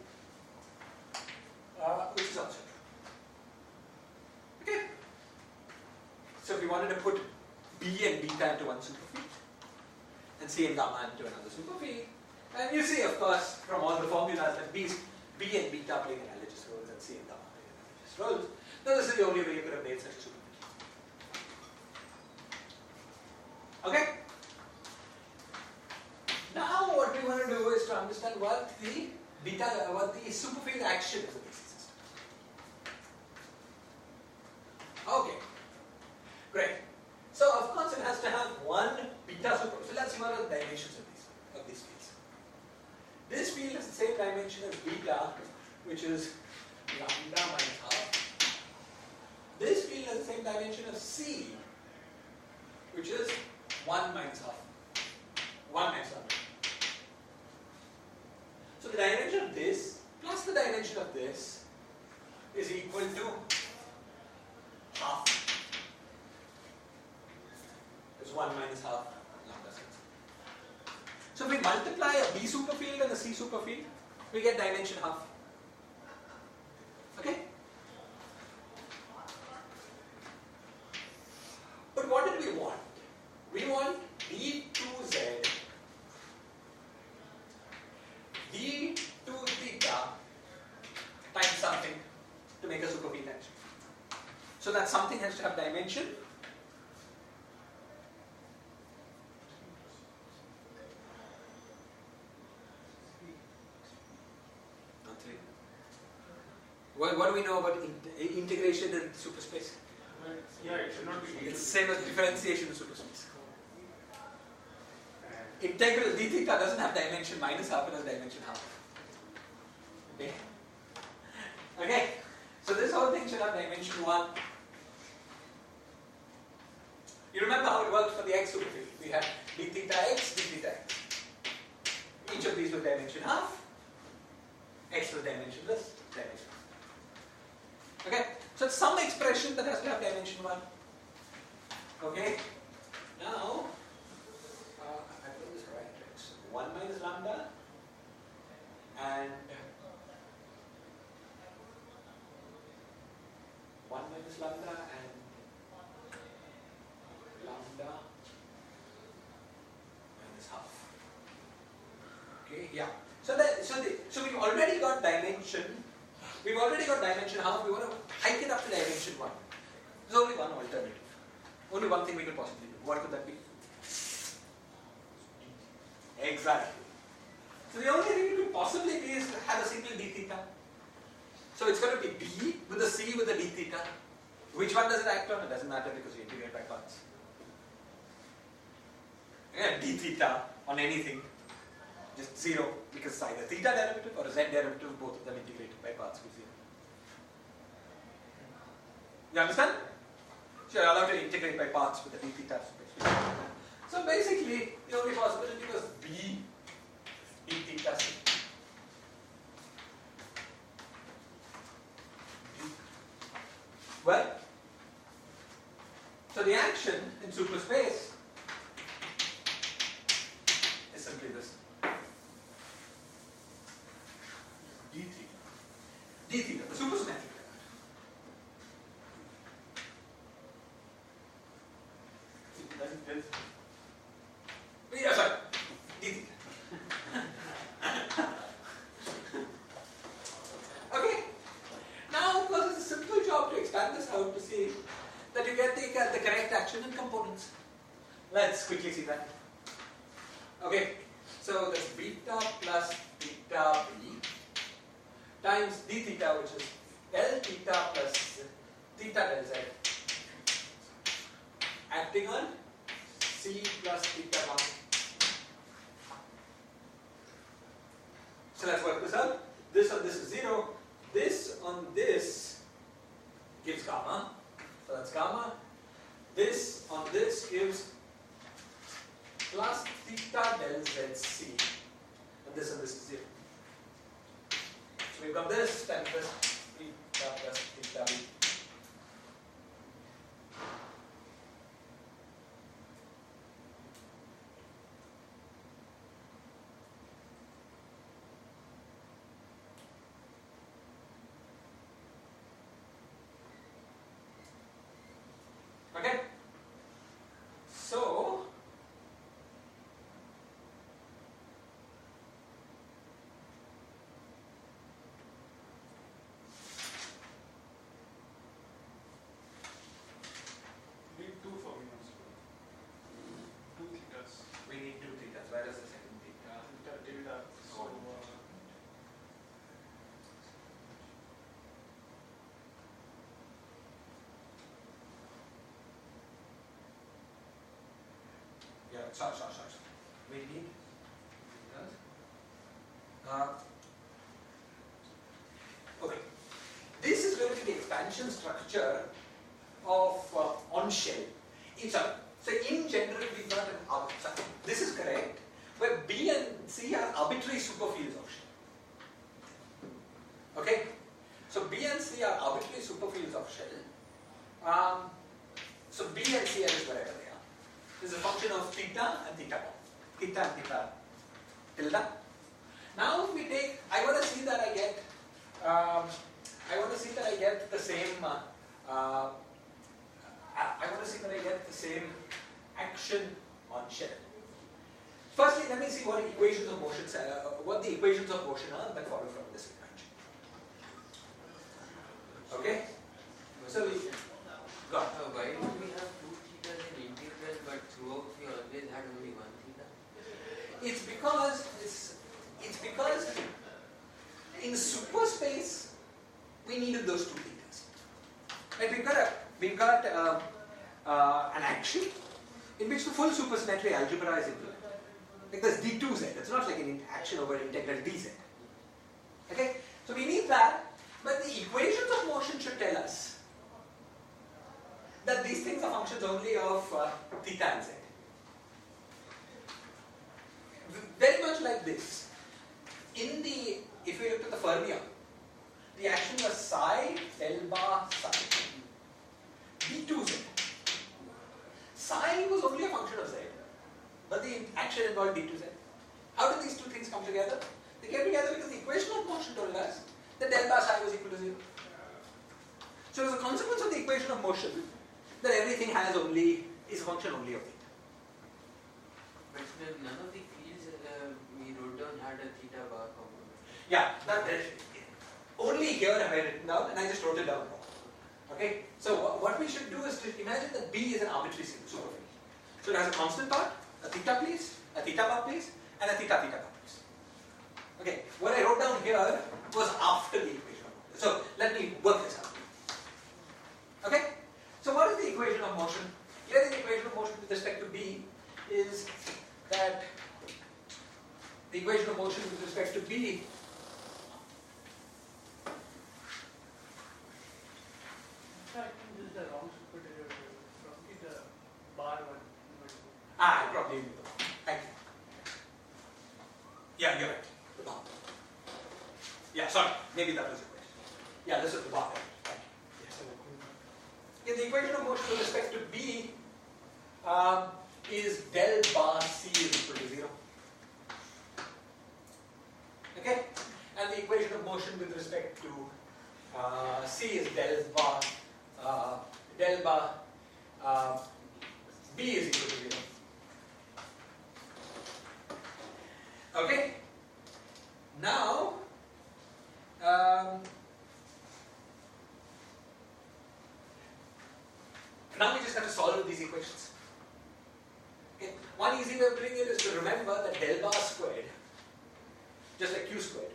which is also true. Okay? So if we wanted to put B and beta into one superfield, and C and gamma into another superfield, and you see, of course, from all the formulas that B and beta play analogous roles and C and gamma play analogous roles. Now this is the only way you could have made such a superfield. Okay? Now what we want to do is to understand what the superfield action is of the BC system. Okay. Great. So of course it has to have one beta superfield. So let's see what are the dimensions of these fields. This field has the same dimension as beta, which is lambda minus half. This field has the same dimension of C, which is 1 minus half. 1 minus lambda. So the dimension of this plus the dimension of this is equal to half. It's 1 minus half lambda squared. So if we multiply a B superfield and a C superfield, we get dimension half. Okay? But what did we to make a superfield action. So that something has to have dimension. What do we know about integration in superspace? Yeah, it should not be. It's the same as differentiation in superspace. Integral d theta doesn't have dimension minus half, it has dimension half. Okay. Okay. So this whole thing should have dimension 1. You remember how it worked for the x superfield? We had d theta x, d theta x. Each of these was dimension half. X was dimensionless, dimension. Okay? So it's some expression that has to have dimension 1. Okay? Now, I put this right. It's 1 minus lambda and 1 minus lambda and lambda minus half. Okay, yeah. So we've already got dimension. We've already got dimension half. We want to hike it up to dimension 1. There's only one alternative. Only one thing we could possibly do. What could that be? Exactly. So the only thing it could possibly be is to have a single d theta. So it's going to be b with a c with a d theta. Which one does it act on? It doesn't matter because you integrate by parts. Yeah, d theta on anything, just 0 because it's either theta derivative or z derivative, both of them integrated by parts with 0. You understand? So you're allowed to integrate by parts with the d theta space. So basically, the only possibility was b d theta c. Well, so the action in superspace is simply this. D theta. D theta, the supersymmetric element. Yeah, sorry. D theta. Okay. Now, of course, it's a simple job to expand this out to see that you get the correct action in components. Let's quickly see that. Okay. So that's beta plus theta b times d theta, which is del theta plus theta del z, acting on c plus theta 1. So let's work this out. This on this is 0. This on this gives gamma. So that's gamma. This on this gives plus theta del zc. And this on this is 0. So we've got this times this theta plus theta b. Okay? So, Need 2 formulas. 2 thetas. we need 2 thetas. Where is the second theta? Tilde. So, Yeah, sorry. We need thetas. Okay. This is going to be the expansion structure of on shell. So in general, we've got an this is correct, where B and C are arbitrary superfields of shell. Okay? So B and C are arbitrary superfields of shell. So B and C are just wherever they are. This is a function of theta and theta 1. Theta and theta tilde. Now if we take, I want to see that I get the same action on shell. Firstly, let me see what the equations of motion are that follow from this equation. those two thetas. Right? We've got an action in which the full supersymmetry algebra is implemented. Like there's d2z. It's not like an action over integral dz. Okay? So we need that, but the equations of motion should tell us that these things are functions only of theta and z. Very much like this. If we looked at the fermion, the action was psi del bar psi d2z. Psi was only a function of z, but the action involved d2z. How did these two things come together? They came together because the equation of motion told us that del bar psi was equal to 0. So as a consequence of the equation of motion, that everything is a function only of theta. But none of the fields we wrote down had a theta bar component. Yeah, only here have I written down, and I just wrote it down. Okay, so what we should do is to imagine that B is an arbitrary superfield. So it has a constant part, a theta place, a theta bar place, and a theta bar place. Okay, what I wrote down here was after the equation of motion. So let me work this out. Okay, so what is the equation of motion? Here the equation of motion with respect to B is that the equation of motion with respect to B I think this is the wrong superderivative. Probably the bar one. I probably knew the bar. Thank you. Yeah, you're right. The bar. Yeah, sorry. Maybe that was the question. Yeah, this is the bar. Thank you. Yes. Yeah, the equation of motion with respect to B is del bar C is equal to 0. Okay? And the equation of motion with respect to C is del bar B is equal to 0. Okay? Now, now we just have to solve these equations. Okay? One easy way of doing it is to remember that del bar squared, just like q squared,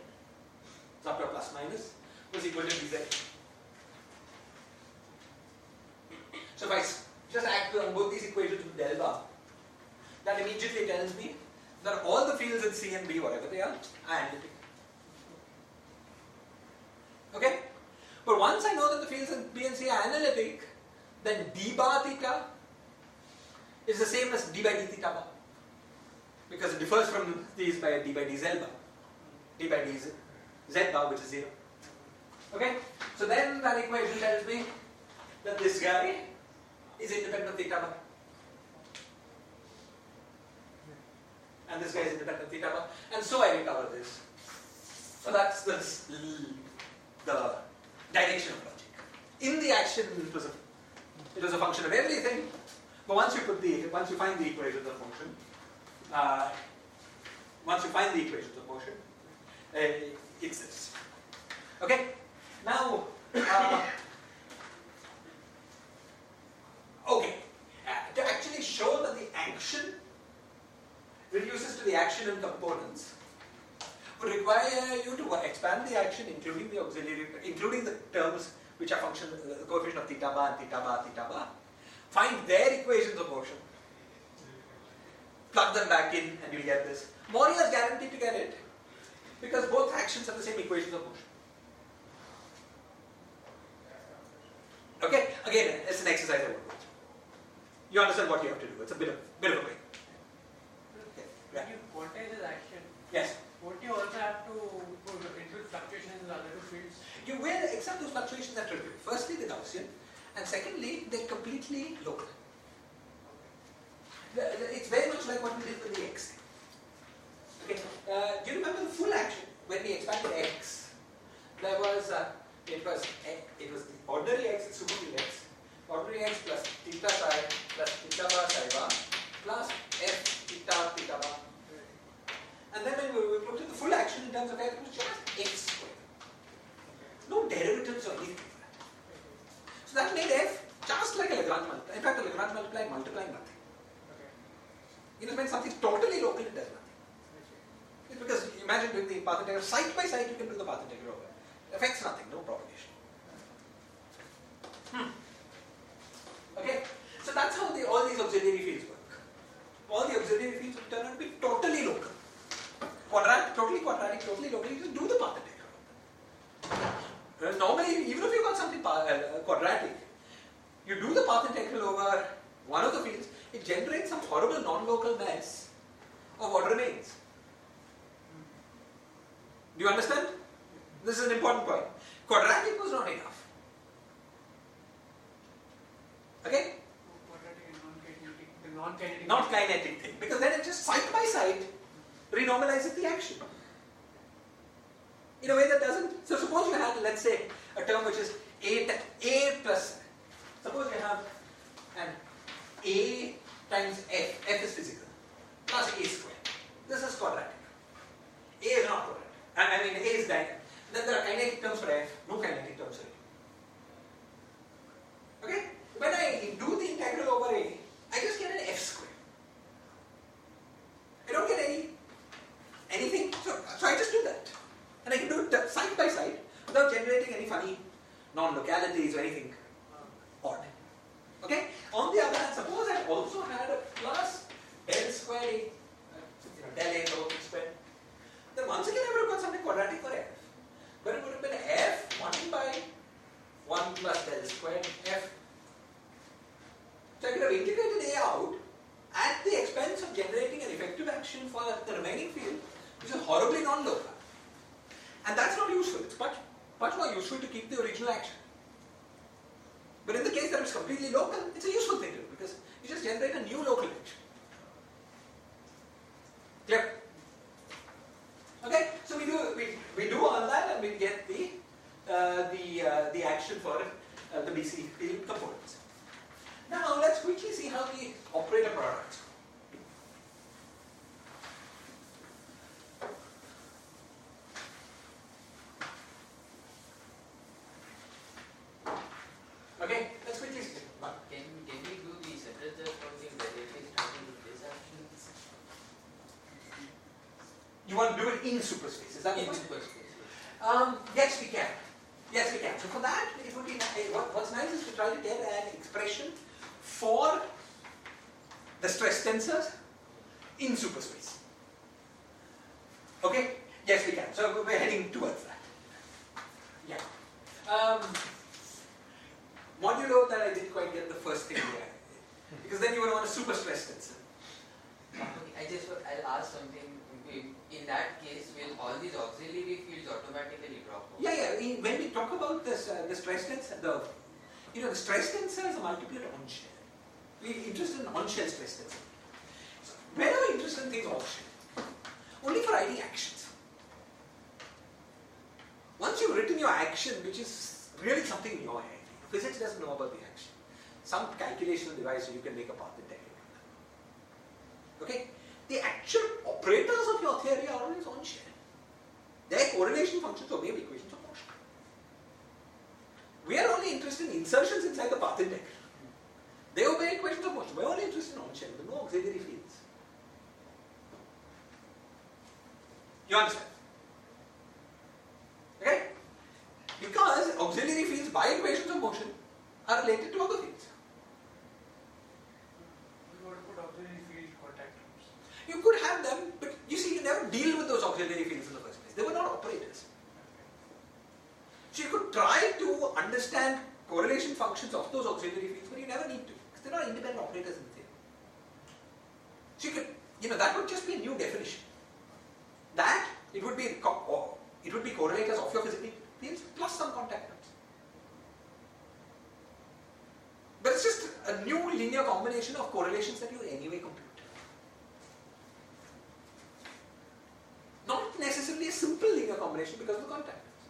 it's up to a plus minus, was equal to dz. So if I just act on both these equations with del bar, that immediately tells me that all the fields in C and B, whatever they are analytic. Okay? But once I know that the fields in B and C are analytic, then d bar theta is the same as d by d theta bar. Because it differs from these by d by dz bar. D by dz bar, which is 0. Okay? So then that equation tells me that this guy is independent of theta bar. And this guy is independent of theta bar. And so I recover this. So that's the direction of logic. In the action, it was a function of everything. But once you find the equations of motion, it's this. Okay? Now, to actually show that the action reduces to the action in components would require you to expand the action, including the auxiliary, including the terms which are the coefficient of theta bar and theta bar, find their equations of motion, plug them back in, and you'll get this. Moria is guaranteed to get it because both actions have the same equations of motion. Okay? Again, it's an exercise I won't go through. You understand what you have to do. It's a bit of a pain. Okay. When you quantize this action, Yes. won't you also have to include fluctuations in the other two fields? You will, except those fluctuations are trivial. Firstly, the Gaussian, and secondly, they're completely local. It's very much like what we did with the x thing. Okay. Do you remember the full action when we expanded x? There was it was the ordinary x, the superfield x, ordinary x plus theta psi plus theta bar psi bar plus f theta bar. And then when we looked at the full action in terms of f, it was just x squared. No derivatives or anything like that. So that made f just like a Lagrange multiply. In fact, a Lagrange multiply multiplying nothing. When something's totally local, it does nothing. It's because imagine doing the path integral side by side, you can do the path integral over. It affects nothing, no propagation. quadratic, you do the path integral over one of the fields, it generates some horrible non-local mess of what remains. Do you understand? This is an important point. Quadratic was not enough. Okay? Quadratic and non-kinetic, the non-kinetic. Not kinetic thing, because then it just side by side renormalizes the action. In a way that doesn't. So suppose you have, let's say, a term which is a plus. Suppose you have an a times f is physical, plus a squared. This is quadratic. A is not quadratic. I mean, a is diagonal. Then there are kinetic terms for f, no kinetic terms for a. Okay? When I do the integral over a, I just get an f squared. I don't get anything. So I just do that. And I can do it side by side without generating any funny non-localities or anything odd. Okay? On the other hand, suppose I also had a plus del square a, del a whole square. Then once again I would have got something quadratic for f. But it would have been f 1 by 1 plus del squared f. So I could have integrated a out at the expense of generating an effective action for the remaining field, which is horribly non-local. And that's not useful. It's much more useful to keep the original action. But in the case that it's completely local, it's a useful thing to do because you just generate a new local action. Clear? Okay, so we do all that and we get the action for the BC field components. Now let's quickly see how we operate a product. Okay, let's quickly see. Can we do the separate counting directly starting with this actions? You want to do it in superspace, is that the In point? superspace. Yes, we can. Yes, we can. So for that, it would be what's nice is to try to get an expression for the stress tensors in superspace. Okay? Yes, we can. So we're heading towards that. Yeah. Modulo that I didn't quite get the first thing there. Because then you would want a super stress tensor. Okay, I'll ask something. In that case, will all these auxiliary fields automatically drop off? Yeah. When we talk about this, the stress tensor, the stress tensor is a multiplet on shell. We're interested in on-shell stress tensor. So when are we interested in things off-shell? Only for writing actions. Once you've written your action, which is really something in your head, physics doesn't know about the action. Some calculational device so you can make a path integral. Okay? The actual operators of your theory are always on-shell. Their correlation functions obey equations of motion. We are only interested in insertions inside the path integral. They obey equations of motion. We're only interested in on-shell, with no auxiliary fields. You understand? Okay? Because auxiliary fields by equations of motion are related to other fields. We want to put auxiliary field contact terms. You could have them, but you see, you never deal with those auxiliary fields in the first place. They were not operators. So you could try to understand correlation functions of those auxiliary fields, but you never need to, because they're not independent operators in the theory. So you could, that would just be a new definition. That, it would be correlators of your physical fields plus some contact terms. But it's just a new linear combination of correlations that you anyway compute. Not necessarily a simple linear combination because of the contact terms.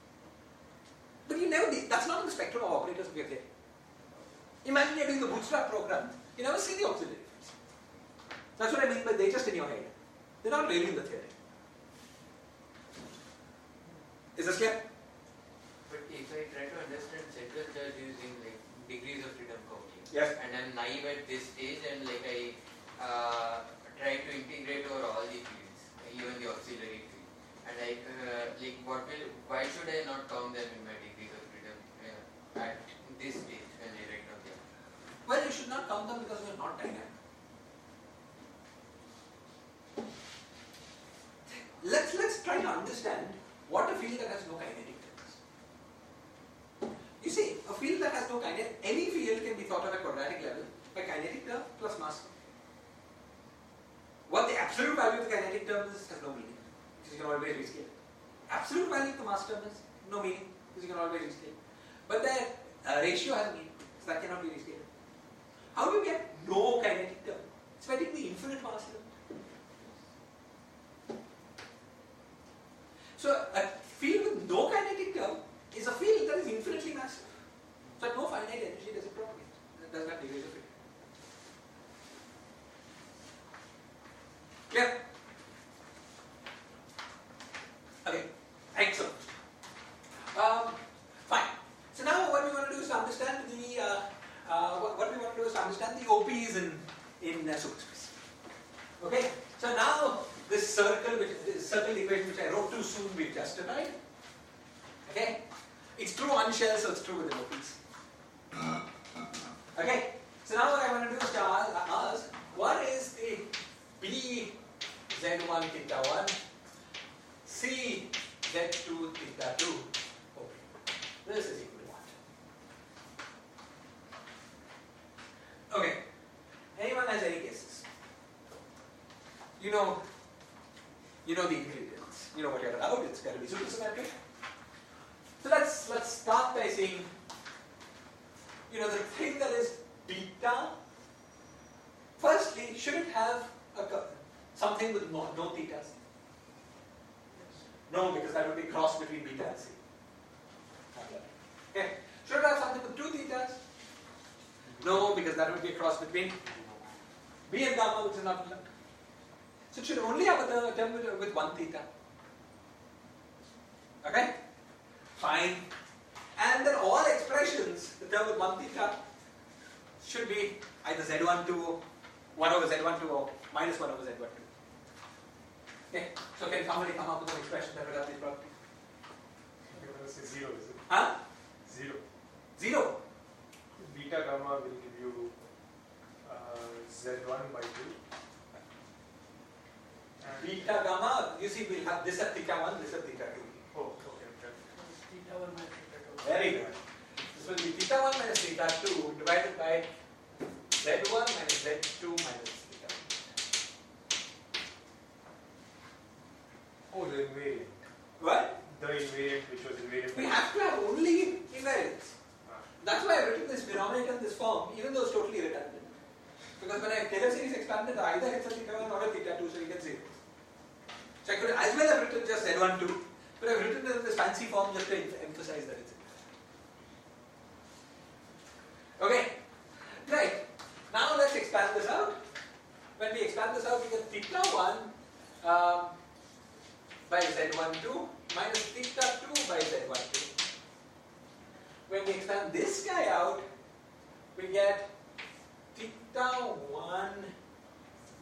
But you never, that's not in the spectrum of operators of your theory. Imagine you're doing the bootstrap program, you never see the auxiliary fields. That's what I mean by they're just in your head. They're not really in the theory. Is this clear? But if I try to understand central charge using like degrees of freedom counting, Yes. and I'm naive at this stage, and like I try to integrate over all the fields, even the auxiliary field, and why should I not count them in my degrees of freedom at this stage when I write down the answer? Well, you should not count them because they are not dynamic. Let's try to understand what a field that has no kinetic terms. You see, a field that has no kinetic, any field can be thought of at quadratic level by kinetic term plus mass term. What the absolute value of the kinetic term is has no meaning, because you can always rescale it. Absolute value of the mass term is no meaning, because you can always rescale it. But the ratio has a meaning, so that cannot be rescaled. How do you get no kinetic term? It's by taking the infinite mass limit. So a field with no kinetic term is a field that is infinitely massive. So at no finite energy does it propagate. It does not degrade of it. Clear? Okay, excellent. Fine. So now what we want to do is to understand the OPs in superspace. Okay. So now this circle equation which I wrote too soon we've justified. Okay. It's true on shell, so it's true with the OPs. Okay. So now what I want to do is to ask what is the B Z1 theta 1 C Z2 theta 2 OP. This is equal to what? Okay. Anyone has any guesses? You know the ingredients. You know what you're allowed. It's got to be supersymmetric. So let's start by saying, the thing that is beta. Firstly, should it have something with no thetas? No, because that would be cross between beta and C. Okay. Should it have something with 2 thetas? No, because that would be a cross between B and gamma, which is not allowed. So it should only have a term with 1 theta. Okay? Fine. And then all expressions, the term with 1 theta, should be either Z12, 1 over Z12 or minus 1 over Z12. Okay? So can somebody come up with an expression that will have these properties? You're going to say 0, is it? Huh? 0. 0. Beta gamma will give you Z1 by 2. And Beta gamma, you see we'll have this at theta 1, this at theta 2. oh, okay. Theta 1 minus theta 2. Very good. This will be theta 1 minus theta 2 divided by Z1 minus Z2 minus theta 1. Oh, the invariant. What? The invariant which was invariant. We have to have only invariants. That's why I've written this denominator in this form, even though it's totally redundant. Because when I Taylor series expanded, either it's a theta 1 or a theta 2, so you get 0. So I could as well have written just Z12, but I've written it in this fancy form just to emphasize that it's okay. Right. Now let's expand this out. When we expand this out, we get theta 1 by Z12 minus theta 2 by Z12. When we expand this guy out, we get theta 1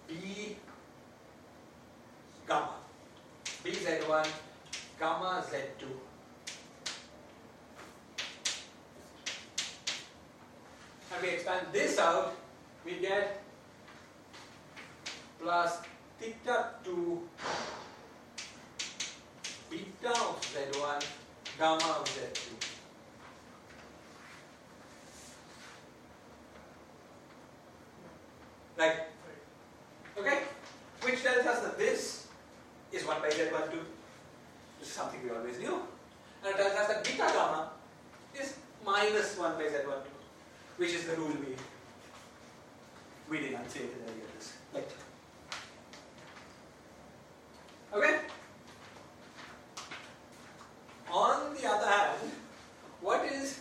B gamma. B Z1 gamma Z2. And we expand this out, we get plus theta 2 beta of Z1 gamma of Z2. Right? Okay? Which tells us that this is 1 by Z12, which is something we always knew. And it tells us that beta gamma is minus 1 by Z12, which is the rule we denunciated earlier this lecture. Okay? On the other hand, what is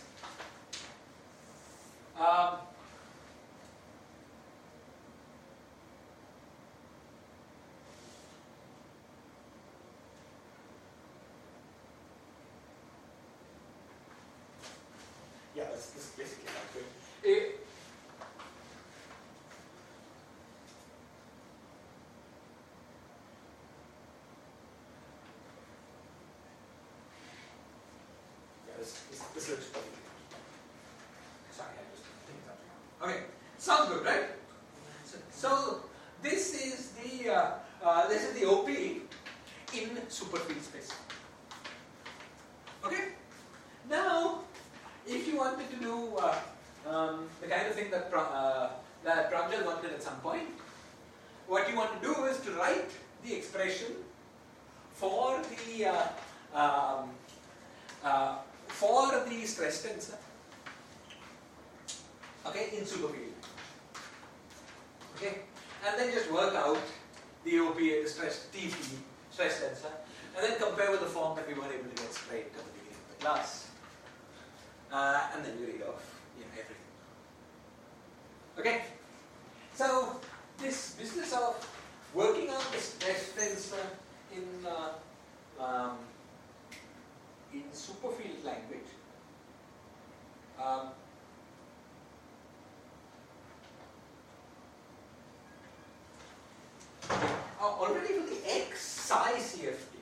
yeah, this is basically not good. This looks funny. Sorry, I just think something. Okay, sounds good, right? So this is the OP in superfield space. Okay. Now, if you wanted to do the kind of thing that Pranjal wanted at some point, what you want to do is to write the expression for the stress tensor, okay, in superfield. Okay, and then just work out the OPA, the stress TP, stress tensor, and then compare with the form that we weren't able to get straight at the beginning of the class, and then you read off, everything. Okay, so this business of working out the stress tensor in superfield language. Already for the X psi CFT,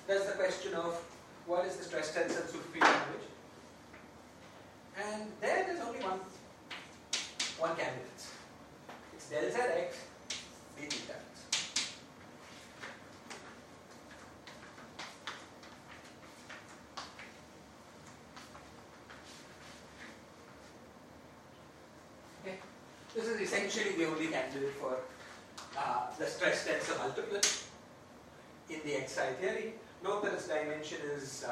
there's the question of what is the stress tensor in superfield language, and there's only one candidate. It's del ZX d theta x. Okay, this is essentially the only candidate for the stress tensor multiplet in the XI theory. Note that its dimension is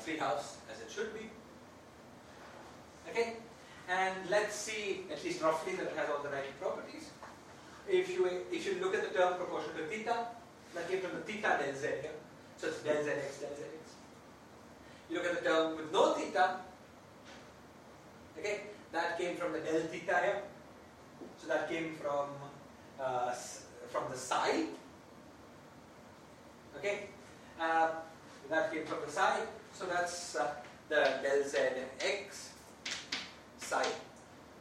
3/2 as it should be. Okay, and let's see at least roughly that it has all the right properties. If you look at the term proportional to theta, that came from the theta del z here, so it's del zx del zx. You look at the term with no theta, okay, that came from the del theta here, so that came from the psi, okay, that came from the psi, so that's the del zx psi,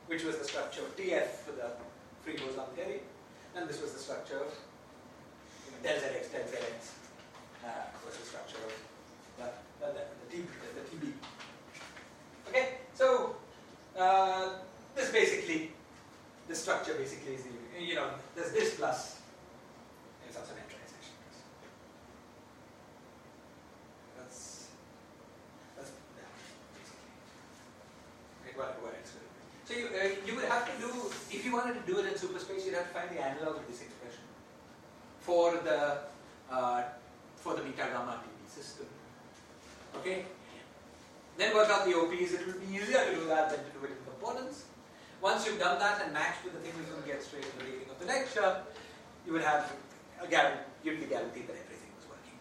which was the structure of TF for the free boson theory, and this was the structure of del zx was the structure of the TB. Okay, so this basically, the structure basically is the, there's this plus, it's also metrization. That's basically what it's going to be. So you would have to do, if you wanted to do it in superspace, you'd have to find the analog of this expression for the beta gamma TB system. Okay? Then work out the OPs. It will be easier to do that than to do it in components. Once you've done that and matched with the thing we're going to get straight at the beginning of the lecture, you would have you'd be guaranteed that everything was working.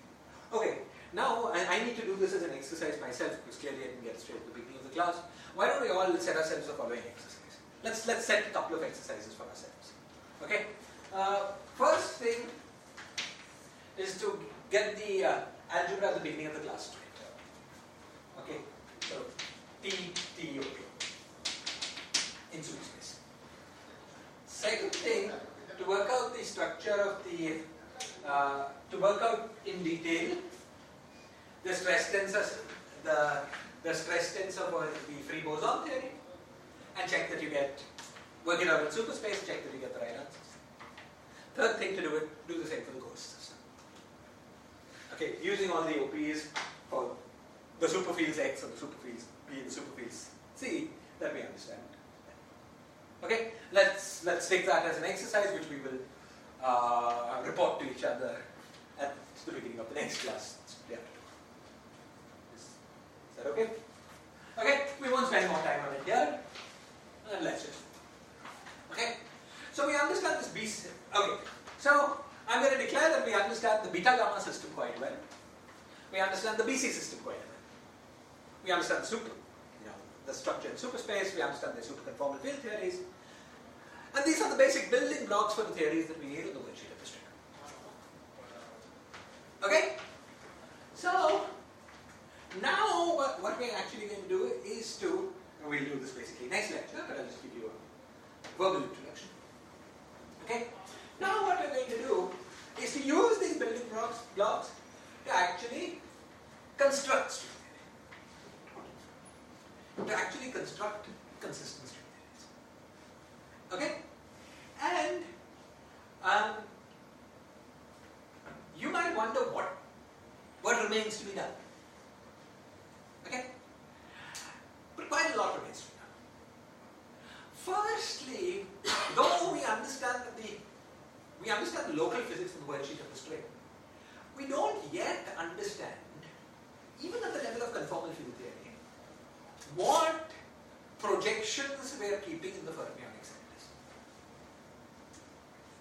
Okay, now I need to do this as an exercise myself because clearly I didn't get straight at the beginning of the class. Why don't we all set ourselves the following exercise? Let's set a couple of exercises for ourselves. Okay? First thing is to get the algebra at the beginning of the class straight. Okay? So T, O, P in superspace. Second thing, to work out the structure of to work out in detail the stress tensor, the stress tensor for the free boson theory, and check that you work it out in superspace, check that you get the right answers. Third thing to do the same for the ghost system. Okay, using all the OPs for the superfields X or the superfields B and the superfields C that we understand. Okay, let's take that as an exercise which we will report to each other at the beginning of the next class. Is that okay? Okay, we won't spend more time on it here. Let's just. Okay, so we understand this B. Okay, so I'm going to declare that we understand the beta gamma system quite well. We understand the BC system quite well. We understand the structure in superspace. We understand the superconformal field theories. And these are the basic building blocks for the theories that we need in the worksheet of the string. Okay? So, now what we're actually going to do is we'll do this basically next lecture, but I'll just give you a verbal introduction. Okay? Now what we're going to do is to use these building blocks to actually construct string theory. To actually construct consistent string theories. Okay? And you might wonder what remains to be done. Okay? firstly, though we understand the local physics in the world sheet of the string, we don't yet understand, even at the level of conformal field theory, what projections we are keeping in the fermionic centers.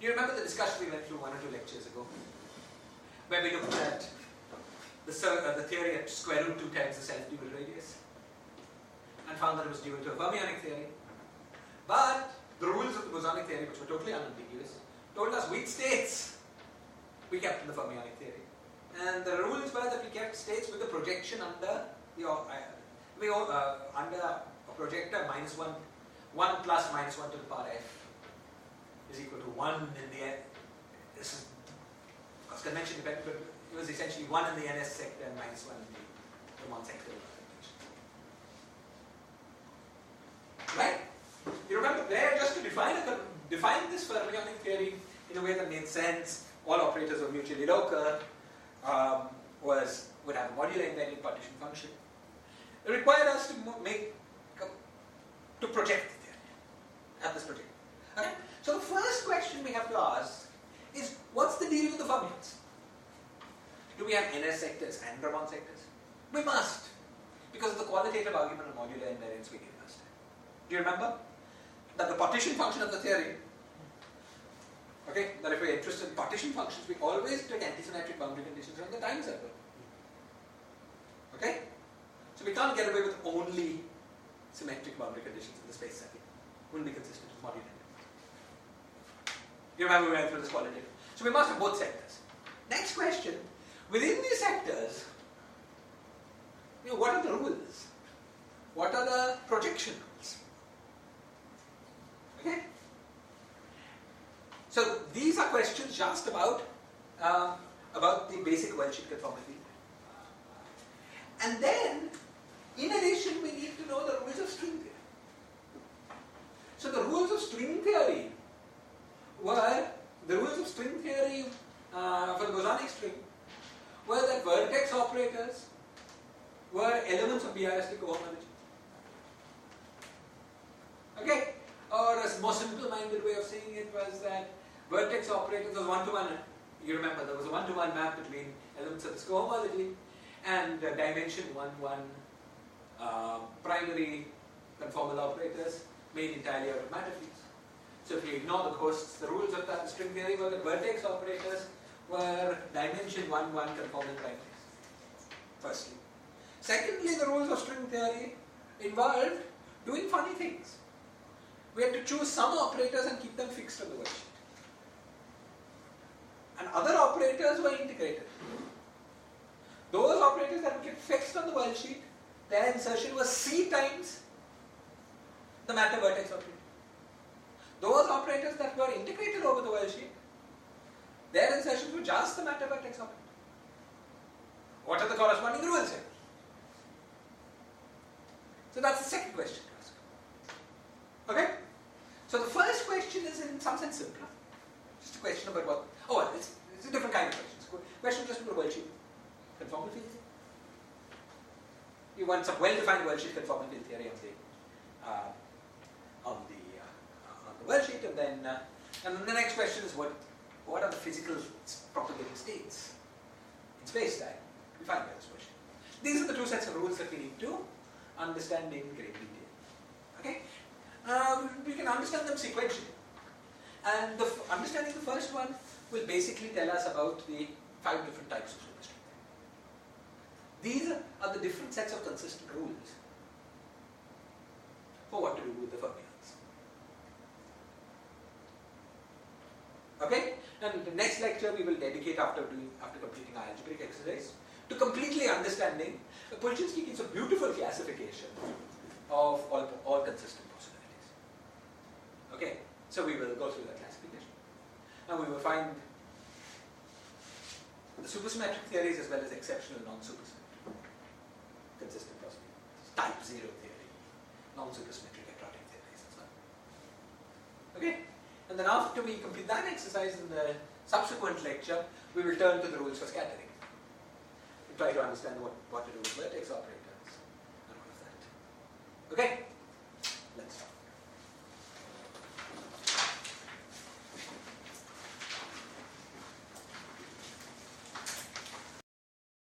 You remember the discussion we went through 1 or 2 lectures ago, where we looked at the theory at square root 2 times the self-dual radius, and found that it was dual to a fermionic theory. But the rules of the bosonic theory, which were totally unambiguous, told us which states we kept in the fermionic theory. And the rules were that we kept states with the projection under the under a projector minus 1 plus minus 1 to the power f is equal to 1 in the this is of course convention dependent, but it was essentially 1 in the NS sector and minus 1 in the Riemann sector. Right? You remember there, just to define this fermionic theory in a way that made sense, all operators were mutually local, would have a modular invariant partition function. It required us to project the theory at this project. Okay? So the first question we have to ask is, what's the deal with the fermions? Do we have NS sectors and Riemann sectors? We must, because of the qualitative argument of modular invariance we did last time. Do you remember? That the partition function of the theory, okay, that if we're interested in partition functions, we always take antisymmetric boundary conditions around the time circle. Okay? So we can't get away with only symmetric boundary conditions in the space setting. Wouldn't be consistent with modular invariance. You remember we went through this qualitative. So we must have both sectors. Next question, within these sectors, what are the rules? What are the projection rules? Okay? So these are questions just about the basic world sheet conformity. And then, in addition, we need to know the rules of string theory. So the rules of string theory were, the rules of string theory for the bosonic string were that vertex operators were elements of BRST cohomology. Okay? Or a more simple-minded way of saying it was that vertex operators was one-to-one. You remember there was a one-to-one map between elements of this cohomology and dimension 1-1 primary conformal operators made entirely out of matter fields. So if you ignore the ghosts, the rules of the string theory were that vertex operators were dimension 1-1 conformal primaries. Firstly. Secondly, the rules of string theory involved doing funny things. We had to choose some operators and keep them fixed on the world sheet. And other operators were integrated. Those operators that were kept fixed on the world sheet, their insertion was C times the matter vertex operator. Those operators that were integrated over the world sheet, their insertions were just the matter vertex operator. What are the corresponding rules here? So that's the second question to ask. Okay? So the first question is in some sense simpler. Just a question about what, it's a different kind of question. It's a question just about world sheet conformal field theory. You want some well-defined world sheet conformal field theory on the world sheet, and then the next question is what are the physical propagating states in space-time defined by this question. These are the two sets of rules that we need to understand in great detail. Okay? We can understand them sequentially. And understanding the first one will basically tell us about the 5 different types of superstring. These are the different sets of consistent rules for what to do with the fermions. Okay? And the next lecture we will dedicate after completing our algebraic exercise to completely understanding the Polchinski gives a beautiful classification of all consistent possibilities. Okay? So we will go through that classification. And we will find the supersymmetric theories as well as exceptional non-supersymmetric consistent possibilities. Type 0 theory, non-supersymmetric quadratic theories as well. Okay? And then after we complete that exercise in the subsequent lecture, we will turn to the rules for scattering. We try to understand what to do with vertex operators and all of that. Okay?